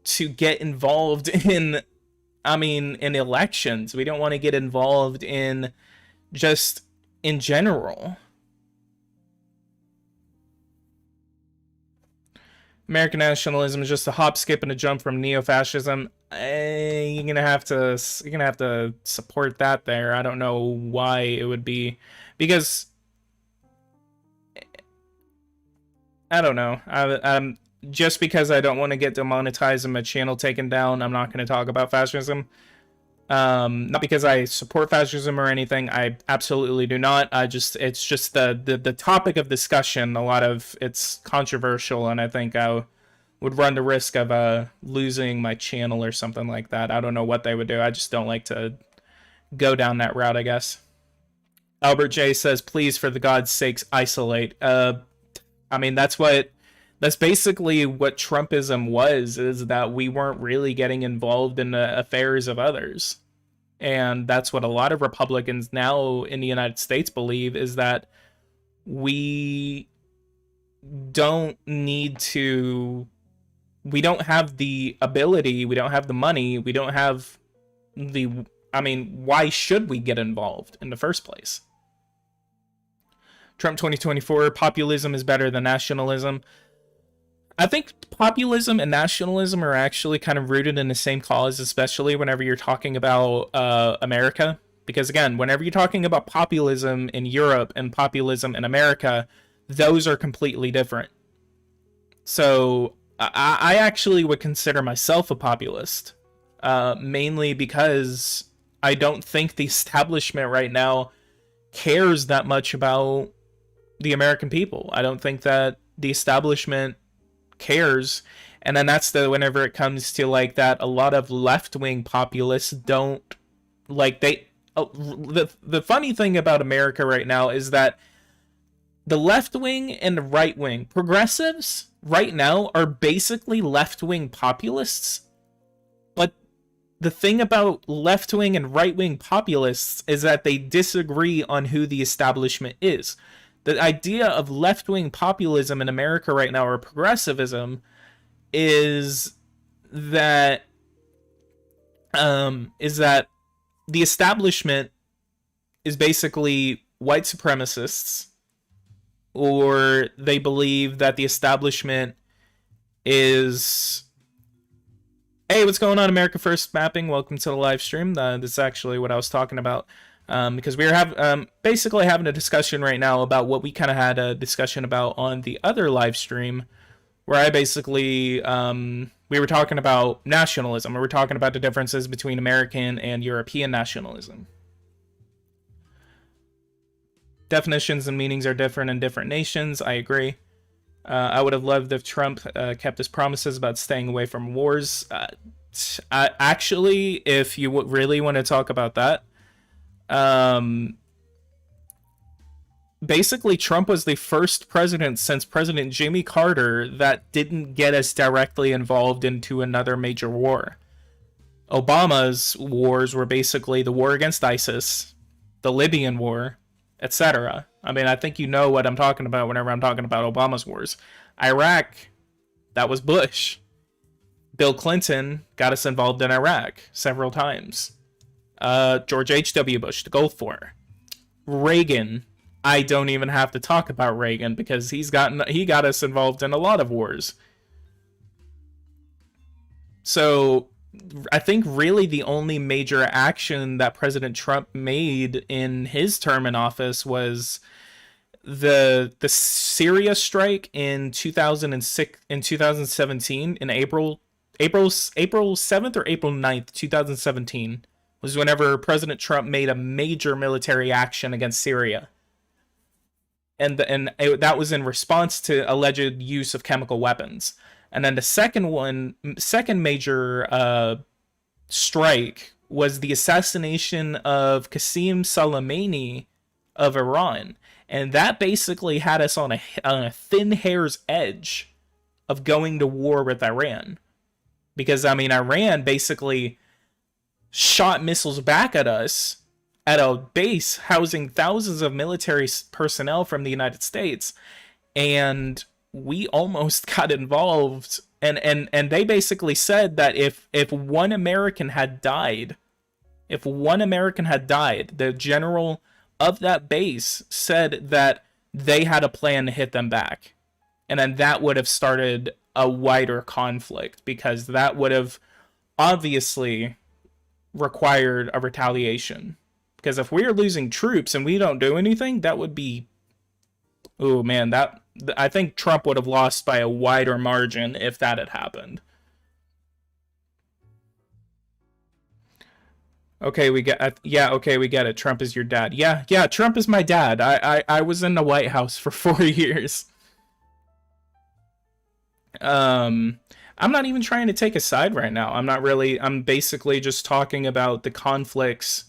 to get involved in elections. We don't want to get involved in just in general. American nationalism is just a hop, skip, and a jump from neo-fascism. You're gonna have to support that there. I don't know why it would be, because I don't know. I'm just because I don't want to get demonetized and my channel taken down, I'm not going to talk about fascism. Not because I support fascism or anything. I absolutely do not. It's just the topic of discussion. A lot of it's controversial, and I think I would run the risk of losing my channel or something like that. I don't know what they would do. I just don't like to go down that route, I guess. Albert J says, please, for the God's sakes, isolate. That's basically what Trumpism was, is that we weren't really getting involved in the affairs of others. And that's what a lot of Republicans now in the United States believe, is that we don't have the ability, we don't have the money, we don't have why should we get involved in the first place? Trump 2024, populism is better than nationalism. I think populism and nationalism are actually kind of rooted in the same cause, especially whenever you're talking about America. Because again, whenever you're talking about populism in Europe and populism in America, those are completely different. So I actually would consider myself a populist, mainly because I don't think the establishment right now cares that much about the American people. I don't think that the establishment cares. And then that's whenever it comes to like that, a lot of left-wing populists don't like the funny thing about America right now is that the left wing and the right wing progressives right now are basically left wing populists. But the thing about left wing and right wing populists is that they disagree on who the establishment is. The idea of left wing populism in America right now, or progressivism, is that the establishment is basically white supremacists, or they believe that the establishment is, hey, what's going on, America First Mapping? Welcome to the live stream. This is actually what I was talking about, because we are basically having a discussion right now about what we kind of had a discussion about on the other live stream, where I basically we were talking about nationalism. We were talking about the differences between American and European nationalism. Definitions and meanings are different in different nations. I agree. I would have loved if Trump kept his promises about staying away from wars. Actually, if you really want to talk about that, basically Trump was the first president since President Jimmy Carter that didn't get us directly involved into another major war. Obama's wars were basically the war against ISIS, the Libyan war, etc. I mean, I think you know what I'm talking about whenever I'm talking about Obama's wars. Iraq, that was Bush. Bill Clinton got us involved in Iraq several times. George H.W. Bush, the Gulf War. Reagan, I don't even have to talk about Reagan because he got us involved in a lot of wars. So I think really the only major action that President Trump made in his term in office was the Syria strike in 2006 in 2017 in April 7th or April 9th, 2017 was whenever President Trump made a major military action against Syria. And that was in response to alleged use of chemical weapons. And then the second major strike was the assassination of Qasem Soleimani of Iran. And that basically had us on a thin hair's edge of going to war with Iran. Because, I mean, Iran basically shot missiles back at us at a base housing thousands of military personnel from the United States, and we almost got involved. And they basically said that if one American had died, the general of that base said that they had a plan to hit them back, and then that would have started a wider conflict, because that would have obviously required a retaliation. Because if we're losing troops and we don't do anything, that would be... Oh, man, I think Trump would have lost by a wider margin if that had happened. Okay, we get... Yeah, okay, we get it. Trump is your dad. Yeah, Trump is my dad. I was in the White House for 4 years. I'm not even trying to take a side right now. I'm basically just talking about the conflicts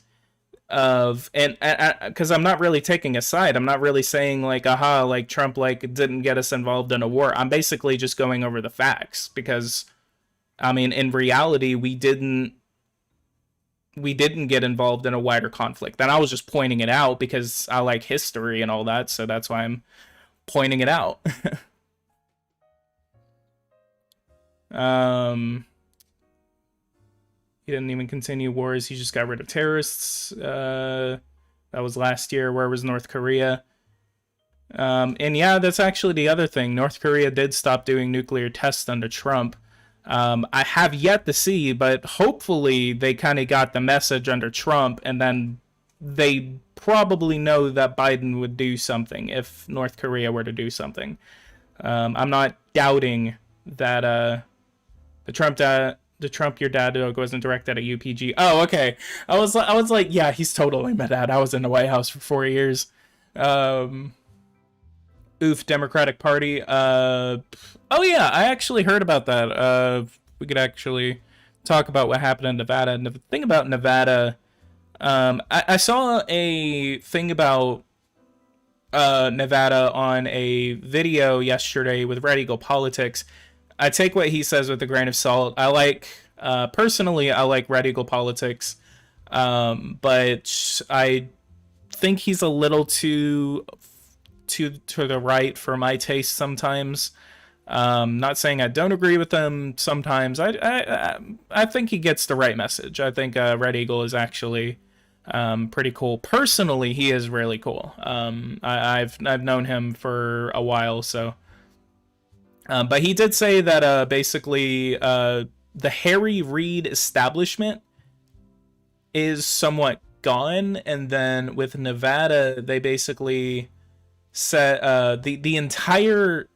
of, and because I'm not really taking a side. I'm not really saying like, aha, like Trump like didn't get us involved in a war. I'm basically just going over the facts, because I mean, in reality, we didn't get involved in a wider conflict. And I was just pointing it out because I like history and all that, so that's why I'm pointing it out. He didn't even continue wars. He just got rid of terrorists. That was last year. Where was North Korea? And yeah, that's actually the other thing. North Korea did stop doing nuclear tests under Trump. I have yet to see, but hopefully they kind of got the message under Trump, and then they probably know that Biden would do something if North Korea were to do something. I'm not doubting that The Trump your dad joke wasn't directed at UPG. Oh, okay. I was like, yeah, he's totally my dad. I was in the White House for 4 years. Um, Oof, Democratic Party. Oh yeah, I actually heard about that. We could actually talk about what happened in Nevada. And the thing about Nevada, I saw a thing about Nevada on a video yesterday with Red Eagle Politics. I take what he says with a grain of salt. Personally, I like Red Eagle Politics, but I think he's a little too to the right for my taste sometimes. Not saying I don't agree with him sometimes. I think he gets the right message. I think Red Eagle is actually pretty cool. Personally, he is really cool. I've known him for a while, so. But he did say that basically the Harry Reid establishment is somewhat gone, and then with Nevada, they basically said the entire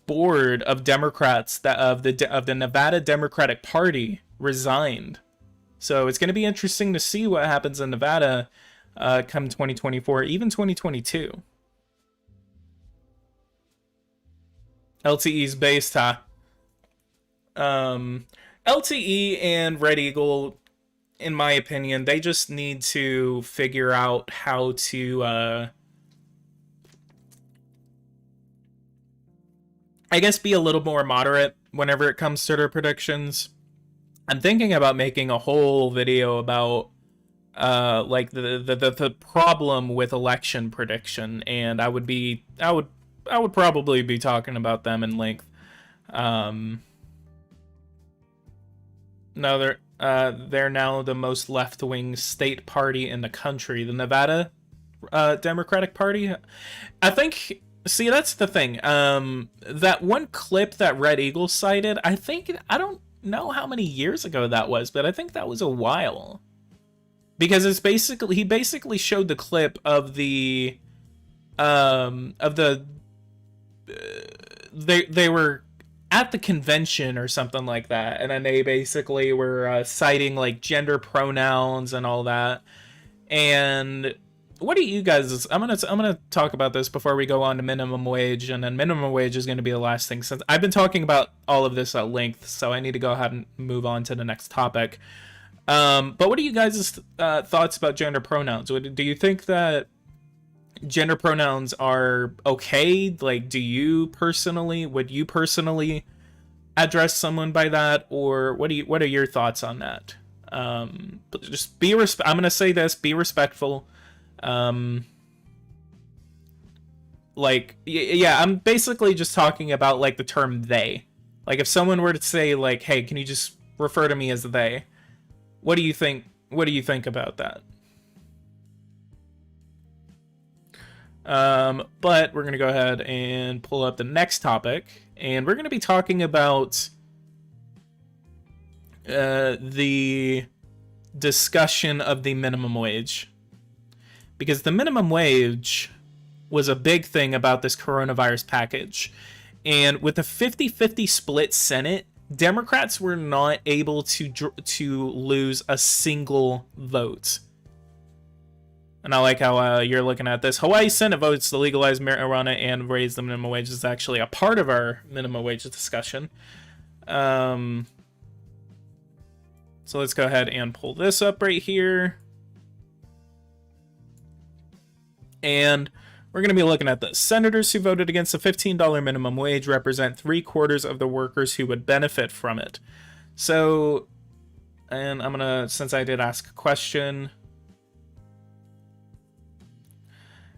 board of Democrats of the Nevada Democratic Party resigned. So it's going to be interesting to see what happens in Nevada come 2024, even 2022. LTE's based, huh? LTE and Red Eagle, in my opinion, they just need to figure out how to, I guess, be a little more moderate whenever it comes to their predictions. I'm thinking about making a whole video about, like the problem with election prediction, and I would probably be talking about them in length. No, they're now the most left-wing state party in the country, the Nevada Democratic Party. I think. See, that's the thing. That one clip that Red Eagle cited, I don't know how many years ago that was, but I think that was a while. Because he basically showed the clip of they were at the convention or something like that, and then they basically were citing like gender pronouns and all that. And what do you guys? I'm gonna talk about this before we go on to minimum wage, and then minimum wage is going to be the last thing, since I've been talking about all of this at length. So I need to go ahead and move on to the next topic. But what are you guys' thoughts about gender pronouns? Do you think that gender pronouns are okay? Like, would you personally address someone by that, or what are your thoughts on that? Just I'm gonna say this: be respectful. Like, yeah, I'm basically just talking about like the term they. Like, if someone were to say like, "Hey, can you just refer to me as they?" What do you think? What do you think about that? But we're going to go ahead and pull up the next topic, and we're going to be talking about the discussion of the minimum wage. Because the minimum wage was a big thing about this coronavirus package. And with a 50-50 split Senate, Democrats were not able to lose a single vote. And I like how you're looking at this. Hawaii Senate votes to legalize marijuana and raise the minimum wage is actually a part of our minimum wage discussion. So let's go ahead and pull this up right here. And we're going to be looking at the senators who voted against the $15 minimum wage represent 3/4 of the workers who would benefit from it. So, and I'm going to, since I did ask a question,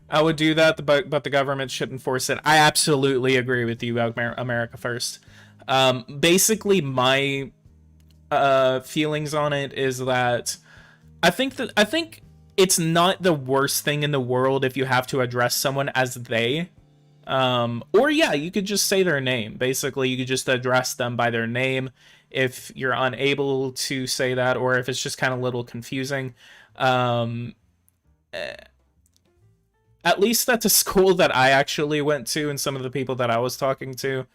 I would do that, but the government should enforce it. I absolutely agree with you, America First. Basically, my feelings on it is that I think it's not the worst thing in the world if you have to address someone as they. Or yeah, you could just say their name. Basically, you could just address them by their name if you're unable to say that, or if it's just kind of a little confusing. At least at the school that I actually went to, and some of the people that I was talking to,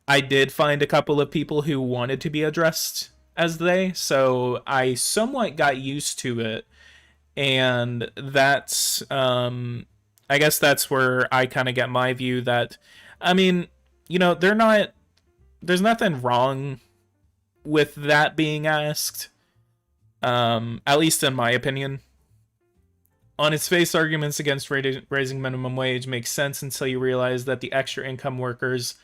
I did find a couple of people who wanted to be addressed as they, so I somewhat got used to it. And that's, I guess that's where I kind of get my view that, I mean, they're not, there's nothing wrong with that being asked, at least in my opinion. On its face, arguments against raising minimum wage make sense until you realize that the extra income workers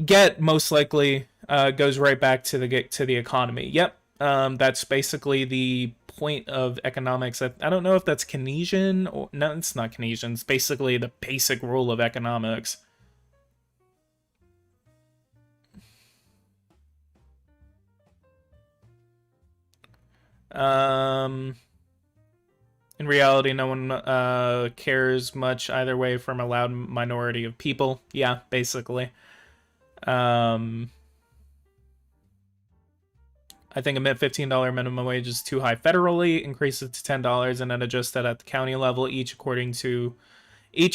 get most likely goes right back to the economy. Yep, that's basically the point of economics. I don't know if that's Keynesian or no, it's not Keynesian. It's basically the basic rule of economics. In reality, no one cares much either way from a loud minority of people. Yeah, basically. I think a $15 minimum wage is too high federally. Increase it to $10 and then adjust that at the county level each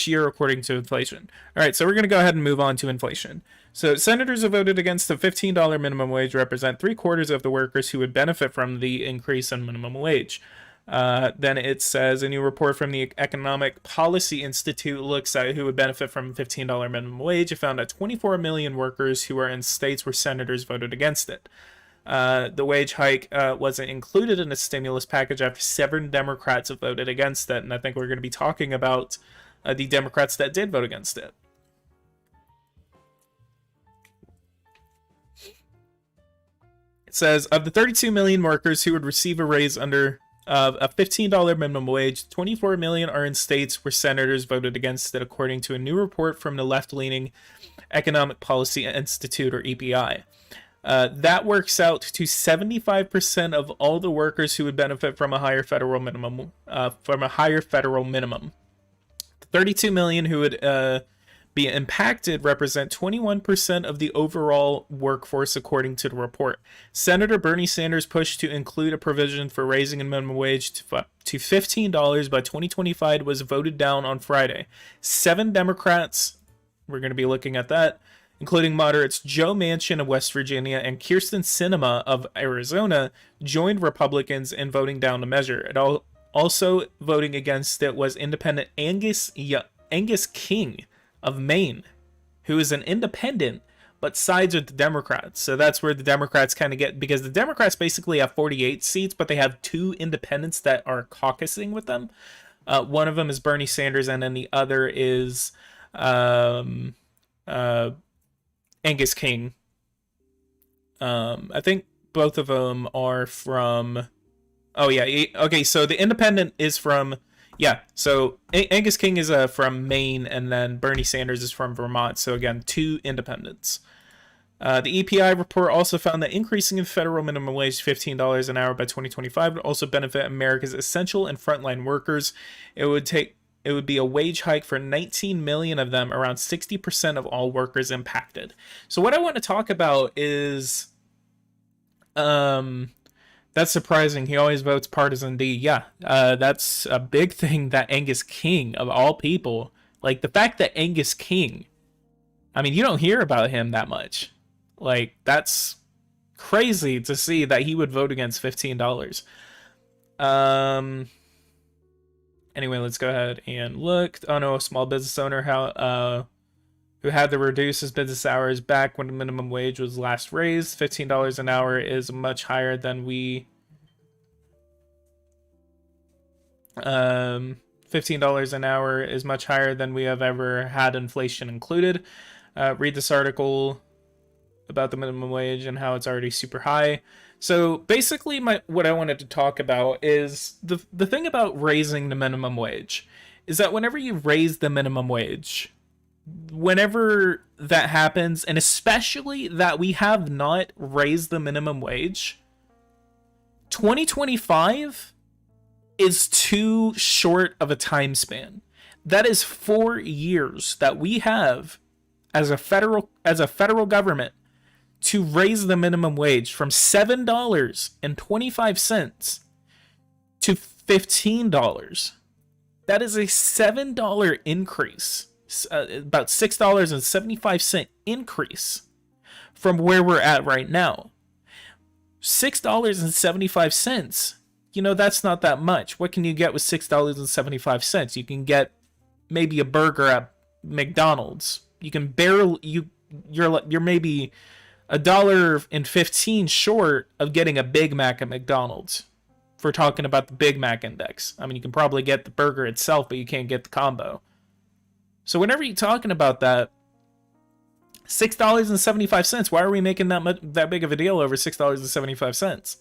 year according to inflation. All right, so we're going to go ahead and move on to inflation. So senators who voted against the $15 minimum wage represent 3/4 of the workers who would benefit from the increase in minimum wage. Then it says a new report from the Economic Policy Institute looks at who would benefit from $15 minimum wage. It found that 24 million workers who are in states where senators voted against it. The wage hike wasn't included in the stimulus package after 7 Democrats have voted against it, and I think we're going to be talking about the Democrats that did vote against it. It says, of the 32 million workers who would receive a raise under a $15 minimum wage, 24 million are in states where senators voted against it, according to a new report from the left-leaning Economic Policy Institute, or EPI. That works out to 75% of all the workers who would benefit from a higher federal minimum. The 32 million who would be impacted represent 21% of the overall workforce, according to the report. Senator Bernie Sanders pushed to include a provision for raising a minimum wage to $15 by 2025 was voted down on Friday. 7 Democrats, we're going to be looking at that, including moderates Joe Manchin of West Virginia and Kyrsten Sinema of Arizona, joined Republicans in voting down the measure. Also voting against it was independent Angus King of Maine, who is an independent but sides with the Democrats. So that's where the Democrats kind of get, because the Democrats basically have 48 seats, but they have 2 independents that are caucusing with them. One of them is Bernie Sanders, and then the other is Angus King. I think both of them are from... Oh, yeah. Okay, so the independent is from... Yeah, so Angus King is from Maine, and then Bernie Sanders is from Vermont. So again, 2 independents. The EPI report also found that increasing the federal minimum wage to $15 an hour by 2025 would also benefit America's essential and frontline workers. It would be a wage hike for 19 million of them, around 60% of all workers impacted. So what I want to talk about is... That's surprising. He always votes partisan D. Yeah, that's a big thing that Angus King, of all people, like the fact that Angus King, I mean, you don't hear about him that much. Like, that's crazy to see that he would vote against $15. Anyway, let's go ahead and look. Oh no, a small business owner who had to reduce his business hours back when the minimum wage was last raised. $15 an hour is much higher than $15 an hour is much higher than we have ever had, inflation included. Read this article about the minimum wage and how it's already super high. So basically what I wanted to talk about is the thing about raising the minimum wage is that whenever you raise the minimum wage, whenever that happens, and especially that we have not raised the minimum wage, 2025 is too short of a time span. That is 4 years that we have as a federal government to raise the minimum wage from $7.25 to $15. That is a $7 increase. About $6.75 increase. from where we're at right now. $6.75. That's not that much. What can you get with $6.75? You can get maybe a burger at McDonald's. You can barely you're maybe $1.15 short of getting a Big Mac at McDonald's. If we're talking about the Big Mac index. I mean, you can probably get the burger itself, but you can't get the combo. So whenever you're talking about that, $6.75. Why are we making that big of a deal over $6.75?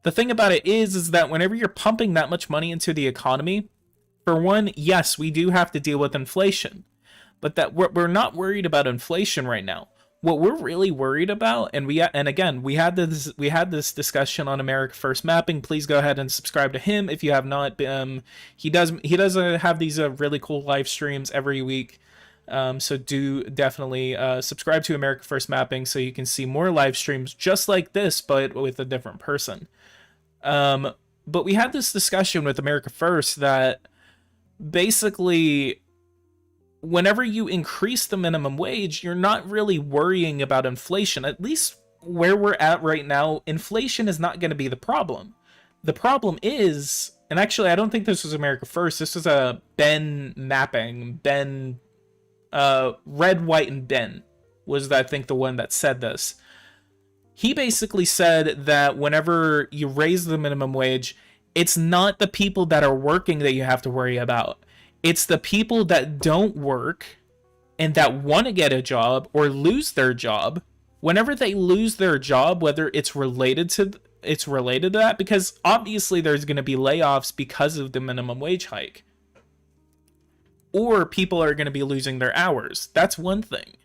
The thing about it is that whenever you're pumping that much money into the economy, for one, yes, we do have to deal with inflation, but that we're not worried about inflation right now. What we're really worried about, and we had this discussion on America First Mapping. Please go ahead and subscribe to him if you have not. He does have these really cool live streams every week. So do definitely subscribe to America First Mapping so you can see more live streams just like this, but with a different person. But we had this discussion with America First that basically whenever you increase the minimum wage, you're not really worrying about inflation. At least where we're at right now, inflation is not going to be the problem. The problem is, and actually I don't think this was America First, this was a Ben Mapping, Red, White, and Ben was, I think, the one that said this. He basically said that whenever you raise the minimum wage, it's not the people that are working that you have to worry about. It's the people that don't work and that want to get a job or lose their job. Whenever they lose their job, whether it's related to that, because obviously there's going to be layoffs because of the minimum wage hike. Or people are going to be losing their hours. That's one thing.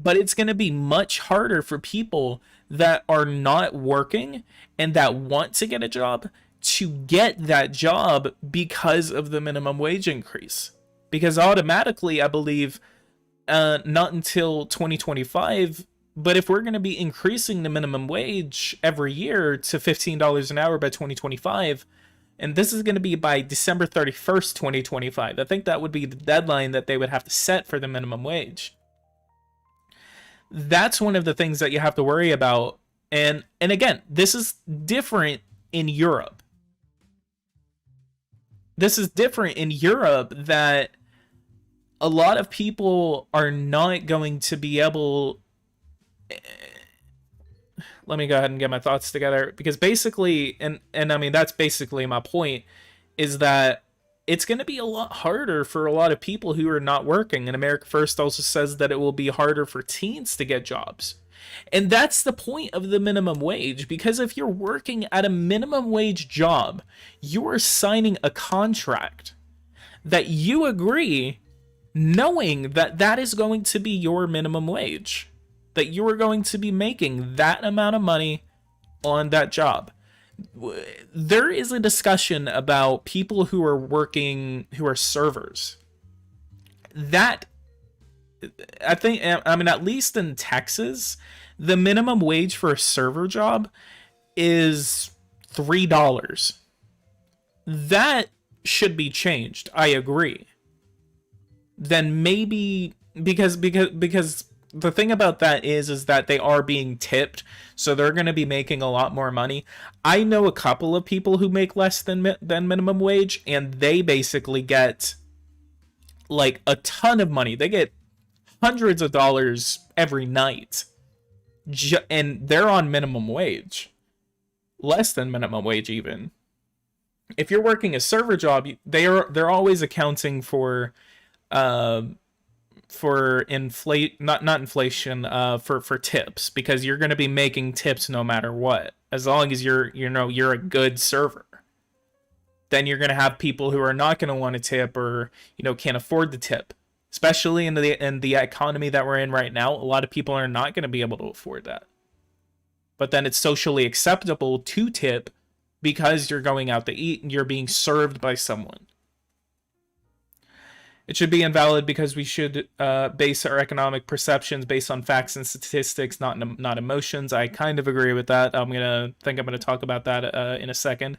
But it's going to be much harder for people that are not working and that want to get a job to get that job because of the minimum wage increase. Because automatically, I believe, not until 2025, but if we're going to be increasing the minimum wage every year to $15 an hour by 2025, and this is going to be by December 31st, 2025. I think that would be the deadline that they would have to set for the minimum wage. That's one of the things that you have to worry about. And again, this is different in Europe. This is different in Europe, that a lot of people are not going to be able... Let me go ahead and get my thoughts together, because basically, and I mean, that's basically my point, is that it's going to be a lot harder for a lot of people who are not working. And America First also says that it will be harder for teens to get jobs. And that's the point of the minimum wage, because if you're working at a minimum wage job, you are signing a contract that you agree knowing that that is going to be your minimum wage. That you are going to be making that amount of money on that job. There is a discussion about people who are working, who are servers. That, I think, I mean, at least in Texas, the minimum wage for a server job is $3. That should be changed. I agree. Then maybe, because the thing about that is that they are being tipped, so they're going to be making a lot more money. I know a couple of people who make less than minimum wage, and they basically get like a ton of money. They get hundreds of dollars every night, and they're on minimum wage, less than minimum wage even. If you're working a server job, they're always accounting for tips, because you're going to be making tips no matter what. As long as you're a good server, then you're going to have people who are not going to want to tip, or can't afford the tip. Especially in the economy that we're in right now, a lot of people are not going to be able to afford that. But then it's socially acceptable to tip because you're going out to eat and you're being served by someone. It should be invalid because we should base our economic perceptions based on facts and statistics, not emotions. I kind of agree with that. I'm gonna talk about that in a second.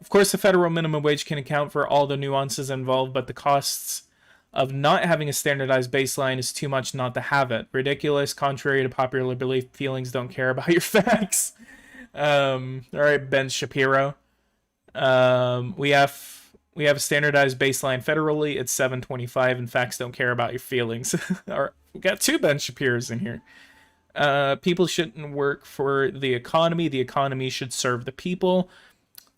Of course, the federal minimum wage can account for all the nuances involved, but the costs of not having a standardized baseline is too much not to have it. Ridiculous, contrary to popular belief, feelings don't care about your facts. All right, Ben Shapiro. We have a standardized baseline federally. It's 725, and facts don't care about your feelings. All right, we got 2 Ben Shapiros in here. People shouldn't work for the economy. The economy should serve the people.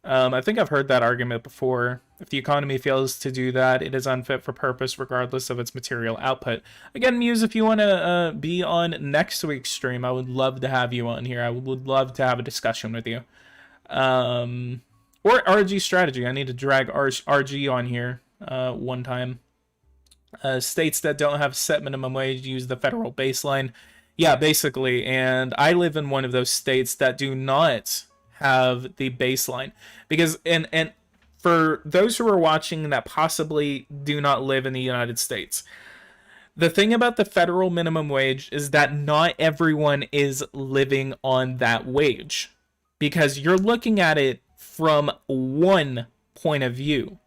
I think I've heard that argument before. If the economy fails to do that, it is unfit for purpose, regardless of its material output. Again, Muse, if you want to be on next week's stream, I would love to have you on here. I would love to have a discussion with you. Or RG strategy. I need to drag RG on here one time. States that don't have set minimum wage use the federal baseline. Yeah, basically. And I live in one of those states that do not have the baseline. Because, and for those who are watching that possibly do not live in the United States, the thing about the federal minimum wage is that not everyone is living on that wage. Because you're looking at it from one point of view.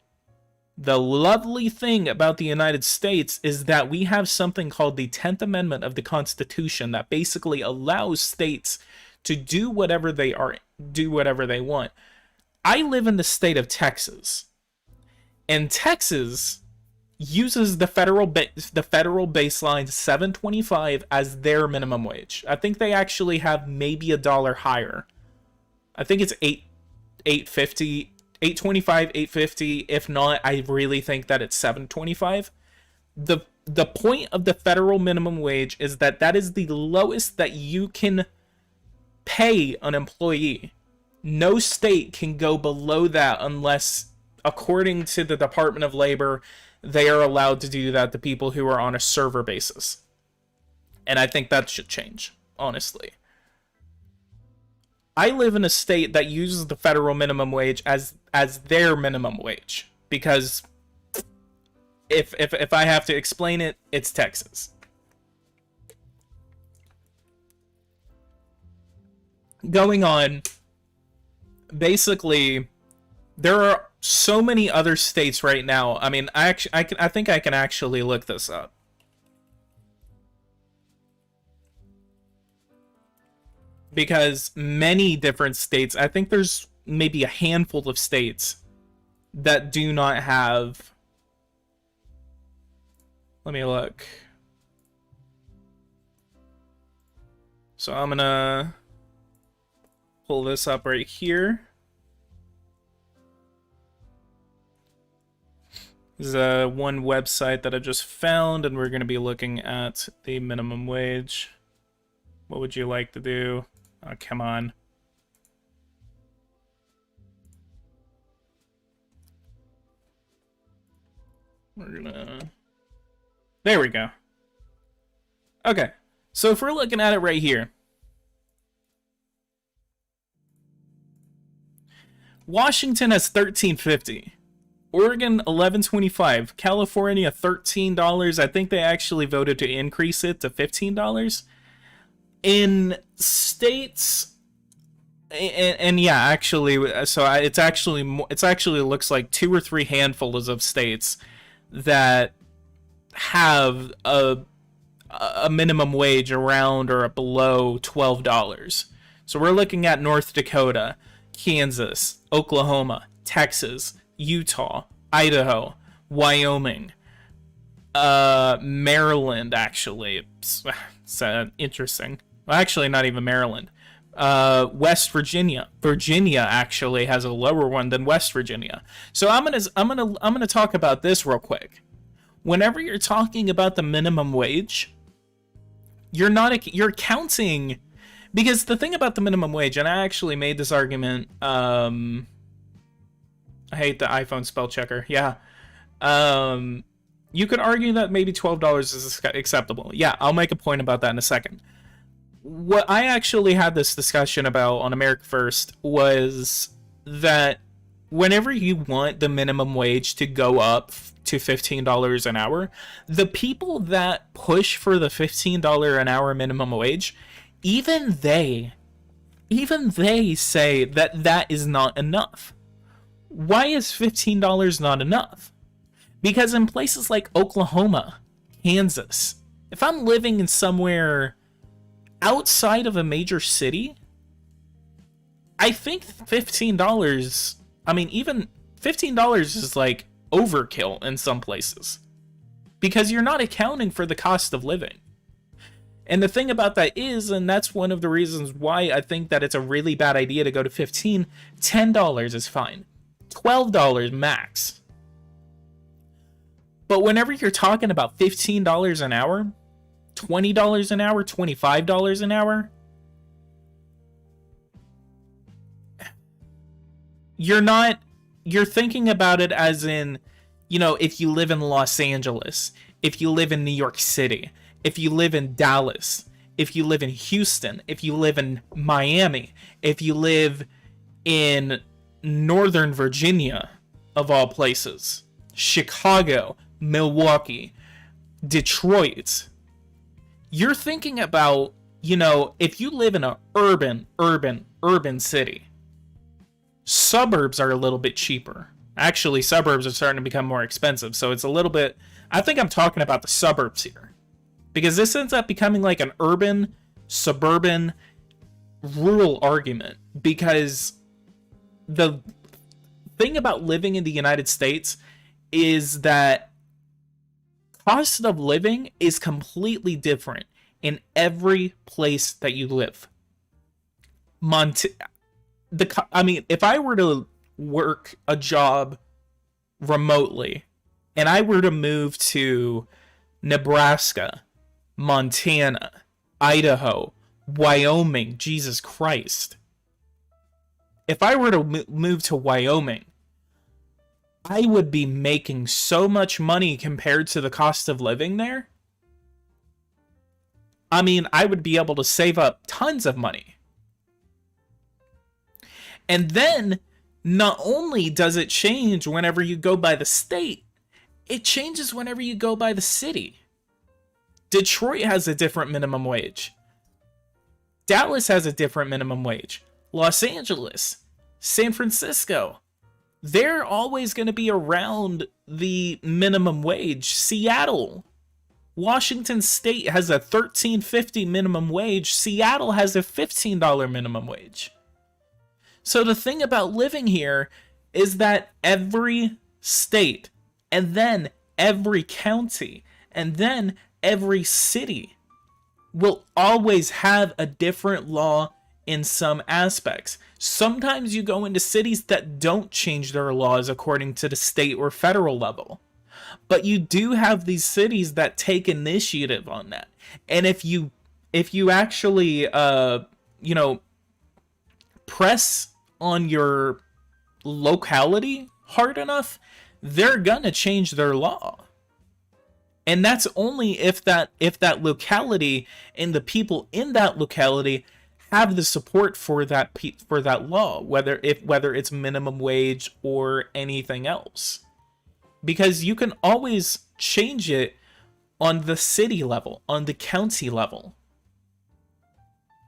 The lovely thing about the United States is that we have something called the 10th Amendment of the Constitution that basically allows states to do whatever they want. I live in the state of Texas, and Texas uses the federal baseline $7.25 as their minimum wage. I think they actually have maybe $1 higher. I think it's $8.50, $8.25, $8.50. If not, I really think that it's $7.25. The point of the federal minimum wage is that that is the lowest that you can pay an employee. No state can go below that unless, according to the Department of Labor, they are allowed to do that to people who are on a server basis. And I think that should change, honestly. I live in a state that uses the federal minimum wage as their minimum wage. Because if I have to explain it, it's Texas. Going on, basically, there are so many other states right now. I mean, I think I can actually look this up. Because many different states, I think there's maybe a handful of states that do not have. Let me look. So I'm gonna pull this up right here. This is one website that I just found, and we're going to be looking at the minimum wage. What would you like to do? Oh, come on. We're gonna... There we go. Okay, so if we're looking at it right here, Washington has $13.50. Oregon, $11.25. California, $13. I think they actually voted to increase it to $15. In states, and yeah, actually, so it's actually looks like 2 or 3 handfuls of states that have a minimum wage around or below $12. So we're looking at North Dakota, Kansas, Oklahoma, Texas, Utah, Idaho, Wyoming, Maryland, actually. It's interesting. Well, actually, not even Maryland. West Virginia. Virginia actually has a lower one than West Virginia. So I'm gonna talk about this real quick. Whenever you're talking about the minimum wage, you're counting, because the thing about the minimum wage, and I actually made this argument. I hate the iPhone spell checker. Yeah. You could argue that maybe $12 is acceptable. Yeah, I'll make a point about that in a second. What I actually had this discussion about on America First was that whenever you want the minimum wage to go up to $15 an hour, the people that push for the $15 an hour minimum wage, even they say that that is not enough. Why is $15 not enough? Because in places like Oklahoma, Kansas, if I'm living in somewhere outside of a major city, I think $15, I mean, even $15 is like overkill in some places. Because you're not accounting for the cost of living. And the thing about that is, and that's one of the reasons why I think that it's a really bad idea to go to 15, $10 is fine. $12 max. But whenever you're talking about $15 an hour, $20 an hour, $25 an hour, you're thinking about it as in, you know, if you live in Los Angeles, if you live in New York City, if you live in Dallas, if you live in Houston, if you live in Miami, if you live in Northern Virginia, of all places, Chicago, Milwaukee, Detroit, you're thinking about, you know, if you live in an urban city, suburbs are a little bit cheaper. Actually, suburbs are starting to become more expensive, so it's a little bit, I think I'm talking about the suburbs here. Because this ends up becoming like an urban, suburban, rural argument. Because the thing about living in the United States is that cost of living is completely different in every place that you live. If I were to work a job remotely and I were to move to Nebraska, Montana, Idaho, Wyoming, Jesus Christ. If I were to move to Wyoming, I would be making so much money compared to the cost of living there. I mean, I would be able to save up tons of money. And then, not only does it change whenever you go by the state, it changes whenever you go by the city. Detroit has a different minimum wage. Dallas has a different minimum wage. Los Angeles, San Francisco, they're always going to be around the minimum wage. Seattle, Washington State has a $13.50 minimum wage. Seattle has a $15 minimum wage. So the thing about living here is that every state, and then every county, and then every city will always have a different law in some aspects. Sometimes you go into cities that don't change their laws according to the state or federal level. But you do have these cities that take initiative on that. And if you actually press on your locality hard enough, they're gonna change their law. And that's only if that locality and the people in that locality have the support for that law, whether it's minimum wage or anything else. Because you can always change it on the city level, on the county level.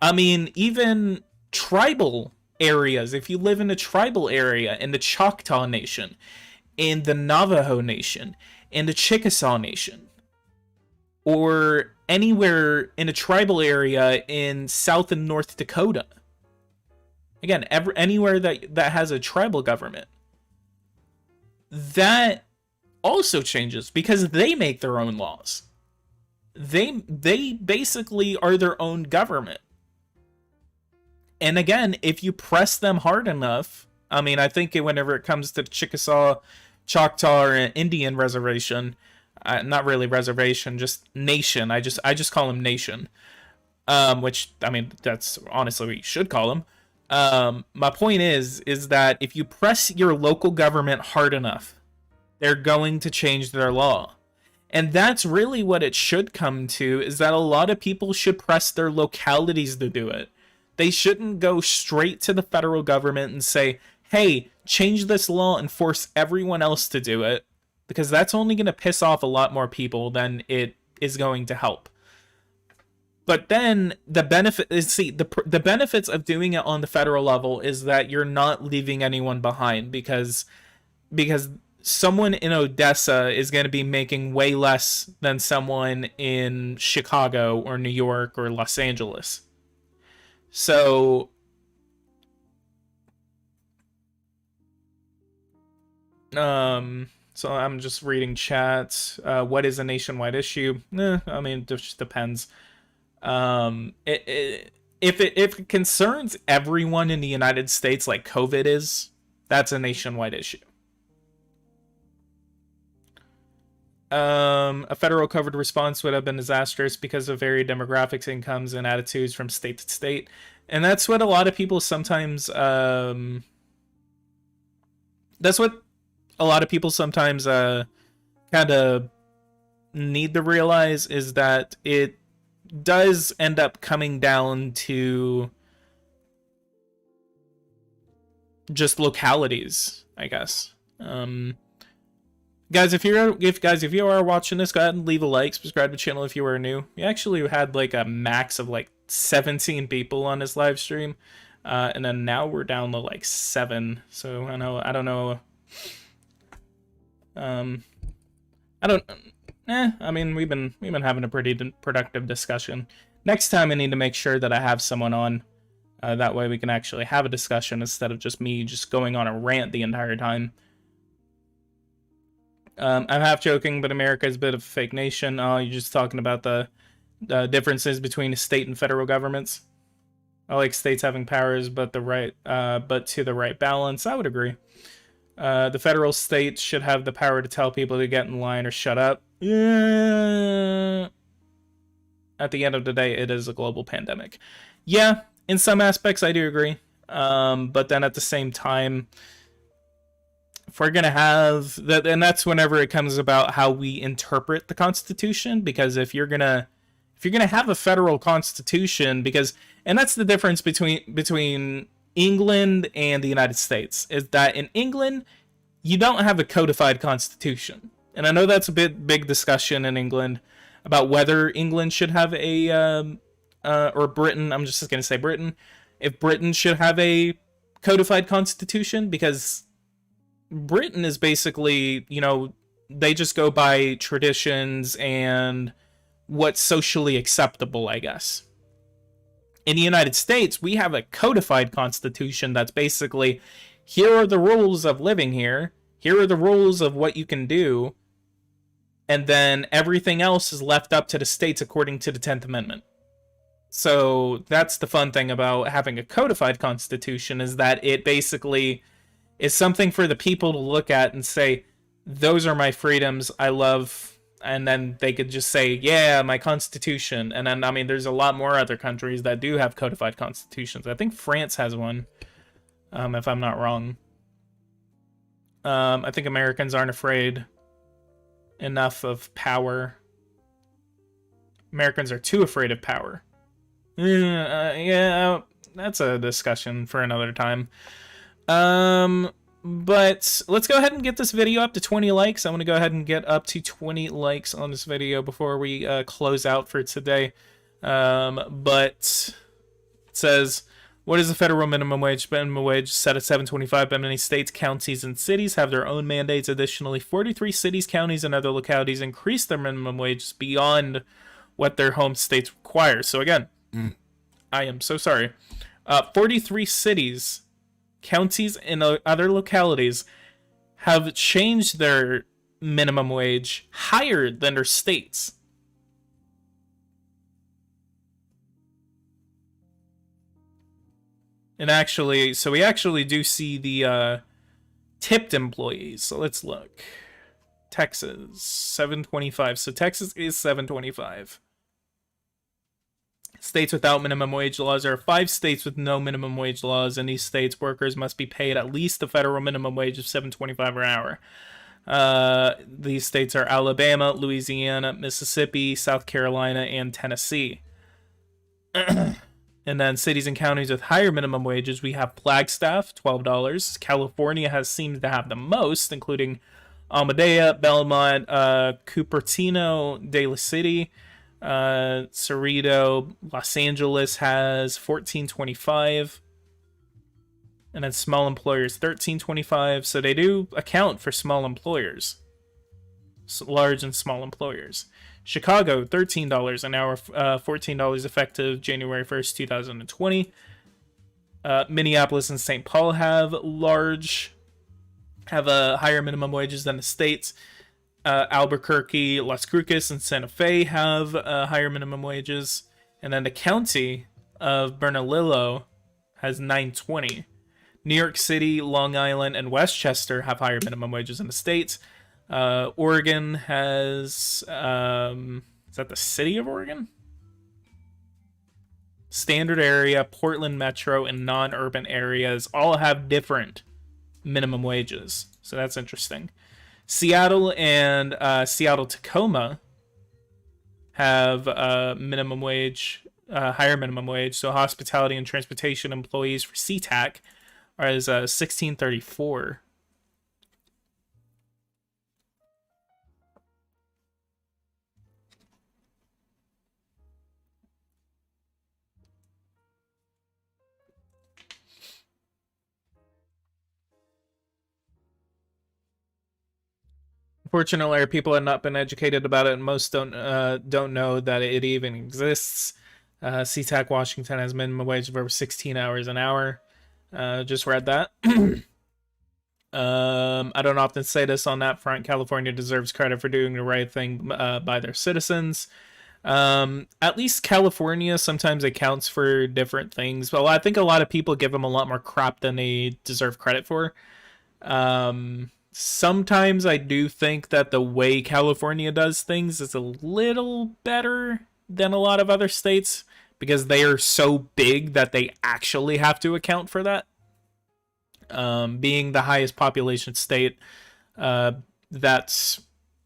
I mean, even tribal areas, if you live in a tribal area in the Choctaw Nation, in the Navajo Nation, in the Chickasaw Nation, or anywhere in a tribal area in South and North Dakota. Again, anywhere that has a tribal government. That also changes because they make their own laws. They basically are their own government. And again, if you press them hard enough, I mean, I think whenever it comes to Chickasaw, Choctaw, or Indian reservation, not really reservation, just nation. I just call them nation. Which, I mean, that's honestly what you should call them. My point is that if you press your local government hard enough, they're going to change their law. And that's really what it should come to, is that a lot of people should press their localities to do it. They shouldn't go straight to the federal government and say, hey, change this law and force everyone else to do it. Because that's only going to piss off a lot more people than it is going to help. But then the benefits of doing it on the federal level is that you're not leaving anyone behind, because someone in Odessa is going to be making way less than someone in Chicago or New York or Los Angeles. So so I'm just reading chats. What is a nationwide issue? I mean, it just depends. If it concerns everyone in the United States like COVID is, that's a nationwide issue. A federal covered response would have been disastrous because of varied demographics, incomes, and attitudes from state to state. And that's what a lot of people sometimes, kind of need to realize, is that it does end up coming down to just localities, I guess. Guys, if you are watching this, go ahead and leave a like, subscribe to the channel if you are new. We actually had like a max of like 17 people on this live stream, and then now we're down to like 7. So I don't know. I mean, we've been having a pretty productive discussion. Next time, I need to make sure that I have someone on. That way, we can actually have a discussion instead of just me just going on a rant the entire time. I'm half joking, but America is a bit of a fake nation. Oh, you're just talking about the differences between state and federal governments. I like states having powers, but to the right balance. I would agree. The federal states should have the power to tell people to get in line or shut up. Yeah. At the end of the day, it is a global pandemic. Yeah, in some aspects, I do agree. But then at the same time, if we're gonna have that, and that's whenever it comes about how we interpret the Constitution. Because if you're gonna have a federal constitution, and that's the difference between England and the United States, is that in England you don't have a codified constitution. And I know that's a big discussion in England about whether England should have or Britain, I'm just going to say Britain, if Britain should have a codified constitution, because Britain is basically, they just go by traditions and what's socially acceptable, I guess. In the United States, we have a codified constitution that's basically, here are the rules of living here. Here are the rules of what you can do. And then everything else is left up to the states according to the 10th Amendment. So that's the fun thing about having a codified constitution, is that it basically is something for the people to look at and say, those are my freedoms I love. And then they could just say, yeah, my constitution. And then, I mean, there's a lot more other countries that do have codified constitutions. I think France has one, if I'm not wrong. I think Americans aren't afraid enough of power. Americans are too afraid of power. Yeah, that's a discussion for another time. But let's go ahead and get this video up to 20 likes. I want to go ahead and get up to 20 likes on this video before we close out for today. But it says, what is the federal minimum wage? Minimum wage set at $7.25, but many states, counties, and cities have their own mandates. Additionally, 43 cities, counties, and other localities increase their minimum wages beyond what their home states require. So again, I am so sorry. 43 cities, counties, and other localities have changed their minimum wage higher than their states. And actually, so we actually do see the tipped employees. So let's look. Texas, $7.25. So Texas is $7.25. States without minimum wage laws. There are 5 states with no minimum wage laws. In these states, workers must be paid at least the federal minimum wage of $7.25 an hour. These states are Alabama, Louisiana, Mississippi, South Carolina, and Tennessee. And then cities and counties with higher minimum wages, we have Flagstaff, $12. California seems to have the most, including Amadea, Belmont, Cupertino, Daly City, Cerrito. Los Angeles has $14.25. And then small employers, $13.25. So they do account for small employers, large and small employers. Chicago, $13 an hour, $14 effective January 1st, 2020. Minneapolis and St. Paul have higher minimum wages than the states. Albuquerque, Las Cruces, and Santa Fe have higher minimum wages. And then the county of Bernalillo has $9.20. New York City, Long Island, and Westchester have higher minimum wages than the states. Oregon has... is that the city of Oregon? Standard area, Portland Metro, and non-urban areas all have different minimum wages. So that's interesting. Seattle and Seattle-Tacoma have minimum wage, higher minimum wage. So hospitality and transportation employees for SeaTac are as $16.34. Unfortunately, our people have not been educated about it, and most don't know that it even exists. SeaTac Washington has minimum wage of over 16 hours an hour. Just read that. I don't often say this on that front. California deserves credit for doing the right thing by their citizens. At least California sometimes accounts for different things. Well, I think a lot of people give them a lot more crap than they deserve credit for. Sometimes I do think that the way California does things is a little better than a lot of other states because they are so big that they actually have to account for that. Being the highest population state, that's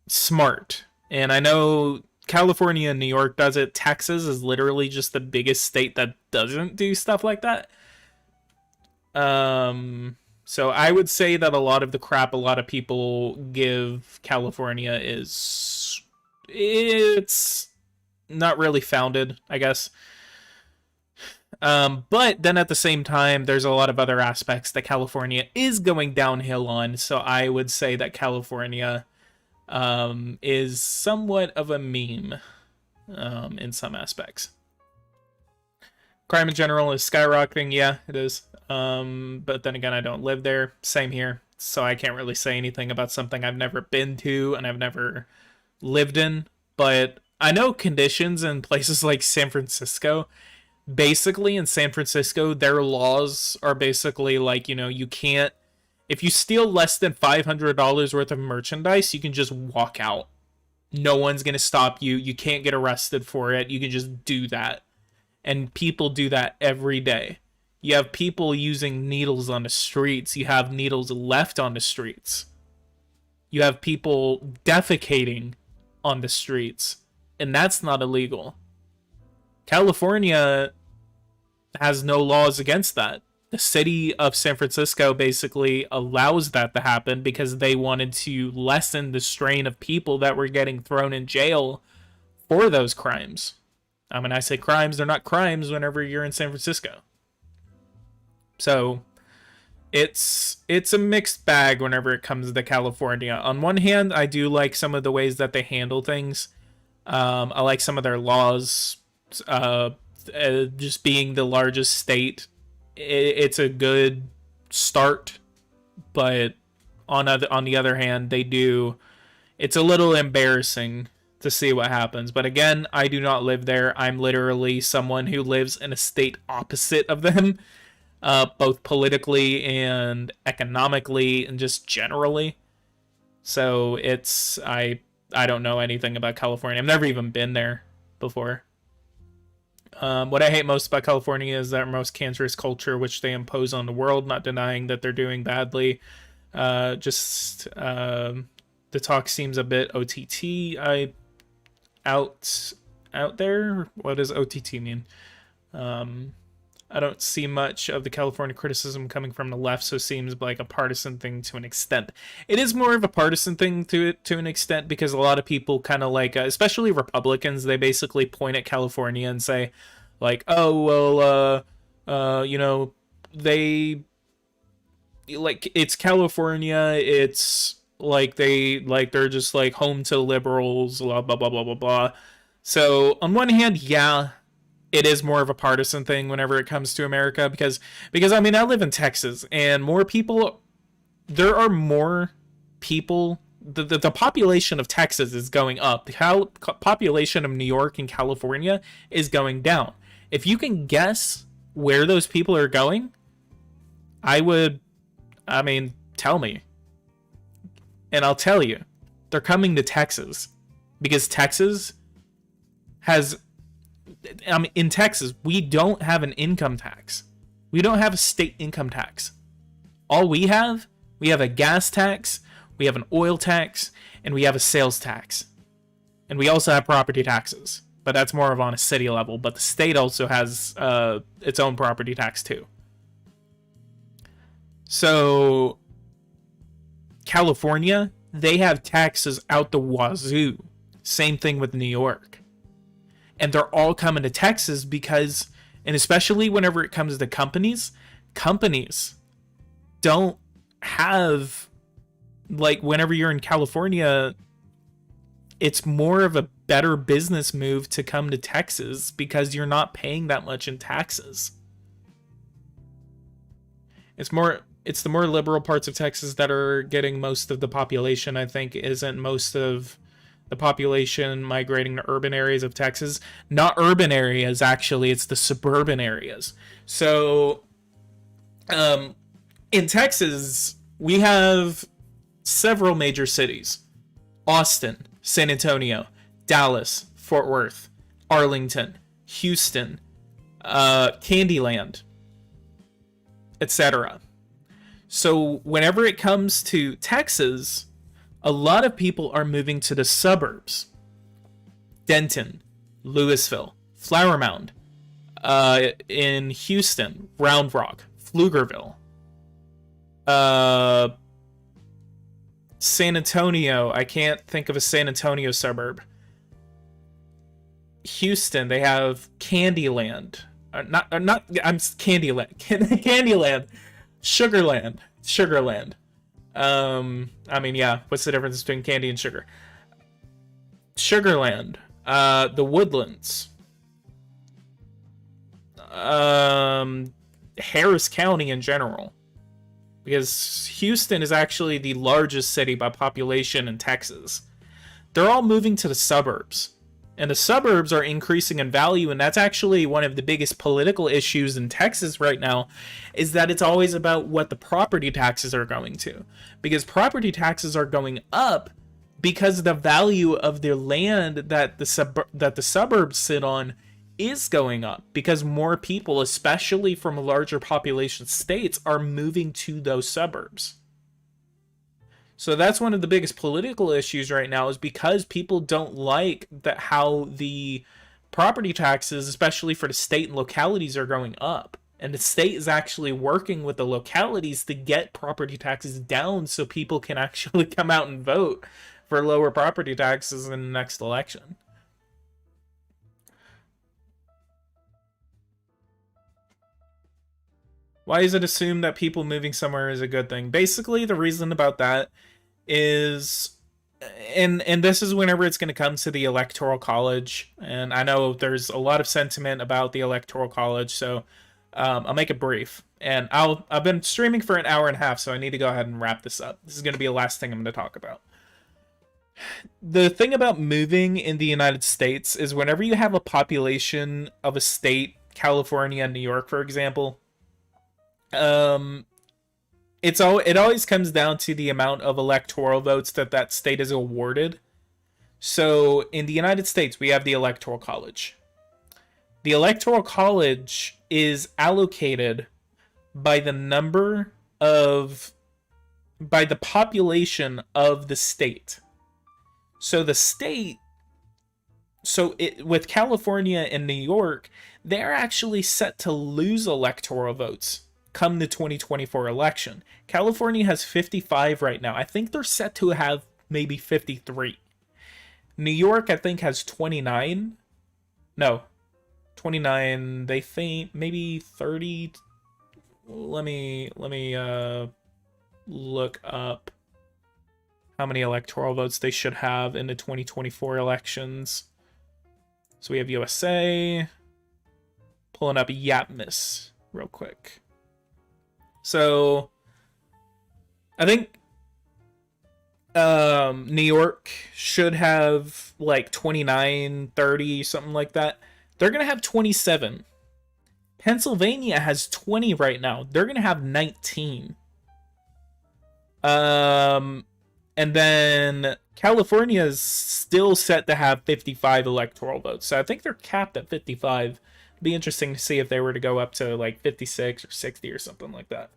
smart. And I know California and New York does it. Texas is literally just the biggest state that doesn't do stuff like that. So I would say that a lot of the crap a lot of people give California it's not really founded, I guess. But then at the same time, there's a lot of other aspects that California is going downhill on. So I would say that California is somewhat of a meme in some aspects. Crime in general is skyrocketing. Yeah, it is. But then again, I don't live there. Same here. So I can't really say anything about something I've never been to and I've never lived in. But I know conditions in places like San Francisco. Basically, in San Francisco, their laws are basically like, you can't... If you steal less than $500 worth of merchandise, you can just walk out. No one's going to stop you. You can't get arrested for it. You can just do that. And people do that every day. You have people using needles on the streets. You have needles left on the streets. You have people defecating on the streets. And that's not illegal. California has no laws against that. The city of San Francisco basically allows that to happen because they wanted to lessen the strain of people that were getting thrown in jail for those crimes. I mean, I say crimes, they're not crimes whenever you're in San Francisco. So it's a mixed bag whenever it comes to California. On one hand, I do like some of the ways that they handle things. I like some of their laws. Just being the largest state, it's a good start. But on the other hand, it's a little embarrassing to see what happens. But again, I do not live there. I'm literally someone who lives in a state opposite of them. Both politically and economically and just generally. So I don't know anything about California. I've never even been there before. What I hate most about California is their most cancerous culture, which they impose on the world, not denying that they're doing badly. The talk seems a bit OTT. Out there? What does OTT mean? I don't see much of the California criticism coming from the left, so it seems like a partisan thing to an extent. It is more of a partisan thing to an extent because a lot of people kind of like, especially Republicans, they basically point at California and say, like, oh, well, they like it's California, it's like they're just like home to liberals, blah blah blah blah blah blah. So on one hand, yeah, it is more of a partisan thing whenever it comes to America because I mean I live in Texas and more people there are more people the population of Texas is going up. The population of New York and California is going down. If you can guess where those people are going, I mean, tell me. And I'll tell you. They're coming to Texas because Texas has in Texas, we don't have an income tax. We don't have a state income tax. All we have a gas tax, we have an oil tax, and we have a sales tax. And we also have property taxes, but that's more of on a city level. But the state also has its own property tax too. So California, they have taxes out the wazoo. Same thing with New York. And they're all coming to Texas because, and especially whenever it comes to companies don't have, like whenever you're in California, it's more of a better business move to come to Texas because you're not paying that much in taxes. It's the more liberal parts of Texas that are getting most of the population. I think isn't most of the population migrating to urban areas of Texas. Not urban areas, actually, it's the suburban areas. So in Texas, we have several major cities: Austin, San Antonio, Dallas, Fort Worth, Arlington, Houston, Candyland, etc. So whenever it comes to Texas, a lot of people are moving to the suburbs. Denton, Louisville, Flower Mound, in Houston, Round Rock, Pflugerville, San Antonio. I can't think of a San Antonio suburb. Houston, they have Candyland. I'm Candyland. Candyland. Sugarland. I mean, yeah, what's the difference between candy and sugar? Sugarland. The Woodlands. Harris County in general. Because Houston is actually the largest city by population in Texas. They're all moving to the suburbs. And the suburbs are increasing in value, and that's actually one of the biggest political issues in Texas right now, is that it's always about what the property taxes are going to. Because property taxes are going up because the value of the land that the suburbs sit on is going up. Because more people, especially from larger population states, are moving to those suburbs. So that's one of the biggest political issues right now, is because people don't like that how the property taxes, especially for the state and localities, are going up. And the state is actually working with the localities to get property taxes down so people can actually come out and vote for lower property taxes in the next election. Why is it assumed that people moving somewhere is a good thing? Basically, the reason about that is, and this is whenever it's going to come to the Electoral College, and I know there's a lot of sentiment about the Electoral College, so I'll make it brief. And I've been streaming for an hour and a half, so I need to go ahead and wrap this up. This is going to be the last thing I'm going to talk about. The thing about moving in the United States is whenever you have a population of a state, California and New York, for example, it always comes down to the amount of electoral votes that state is awarded. So in the United States, we have the Electoral College. The Electoral College is allocated by the population of the state. So the state, with California and New York, they're actually set to lose electoral votes come the 2024 election. California has 55 right now. I think they're set to have maybe 53. New York, I think, has 29. No, 29. They think maybe 30. Let me look up how many electoral votes they should have in the 2024 elections. So we have USA. Pulling up Yapmis real quick. So I think New York should have like 29, 30, something like that. They're going to have 27. Pennsylvania has 20 right now. They're going to have 19. And then California is still set to have 55 electoral votes. So I think they're capped at 55. It'd be interesting to see if they were to go up to like 56 or 60 or something like that.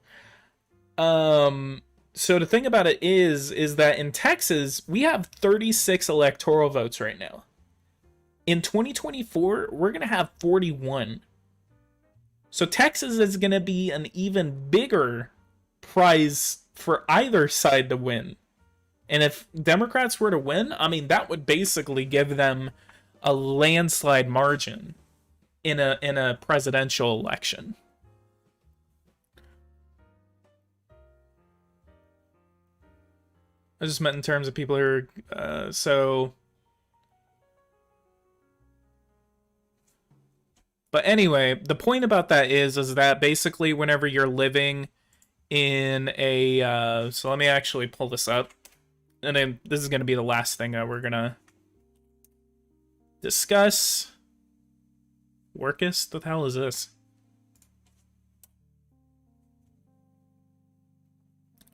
So the thing about it is that in Texas, we have 36 electoral votes right now. In 2024, we're going to have 41. So Texas is going to be an even bigger prize for either side to win. And if Democrats were to win, I mean, that would basically give them a landslide margin in a presidential election. I just meant in terms of people who are, so... But anyway, the point about that is that basically whenever you're living in a... so let me actually pull this up. And then this is going to be the last thing that we're going to discuss. Workist? What the hell is this?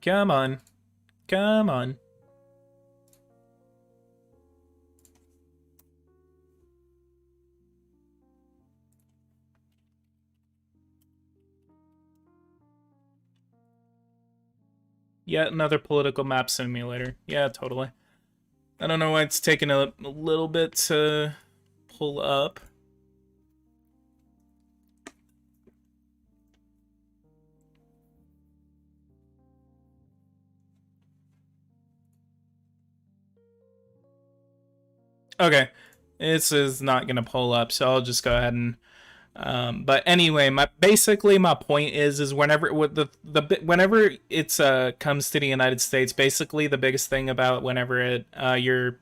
Come on. Come on. Yet another political map simulator. Yeah, totally. I don't know why it's taking a little bit to pull up. Okay, this is not gonna pull up, so I'll just go ahead and. But anyway, basically my point is whenever whenever it's comes to the United States, basically the biggest thing about whenever you're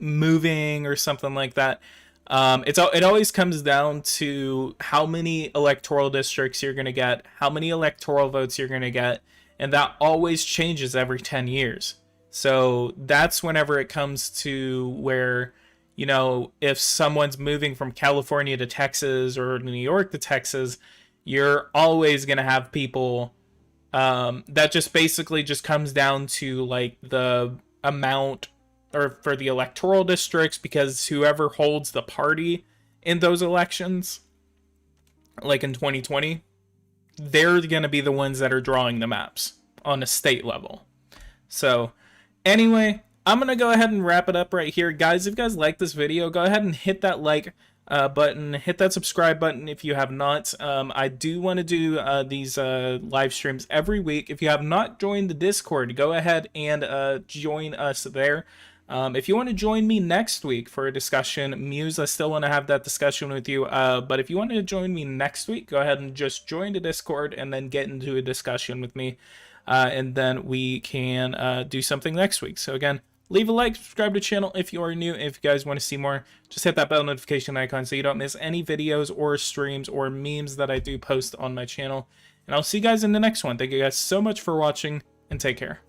moving or something like that, it always comes down to how many electoral districts you're gonna get, how many electoral votes you're gonna get, and that always changes every 10 years. So that's whenever it comes to where, you know, if someone's moving from California to Texas or New York to Texas, you're always going to have people that just basically just comes down to like the amount or for the electoral districts, because whoever holds the party in those elections, like in 2020, they're going to be the ones that are drawing the maps on a state level. So anyway, I'm going to go ahead and wrap it up right here. Guys, if you guys like this video, go ahead and hit that like button, hit that subscribe button if you have not. I do want to do these live streams every week. If you have not joined the Discord, go ahead and join us there. If you want to join me next week for a discussion, Muse, I still want to have that discussion with you. But if you want to join me next week, go ahead and just join the Discord and then get into a discussion with me. And then we can do something next week. So again, leave a like, subscribe to the channel if you are new. If you guys want to see more, just hit that bell notification icon so you don't miss any videos or streams or memes that I do post on my channel. And I'll see you guys in the next one. Thank you guys so much for watching, and take care.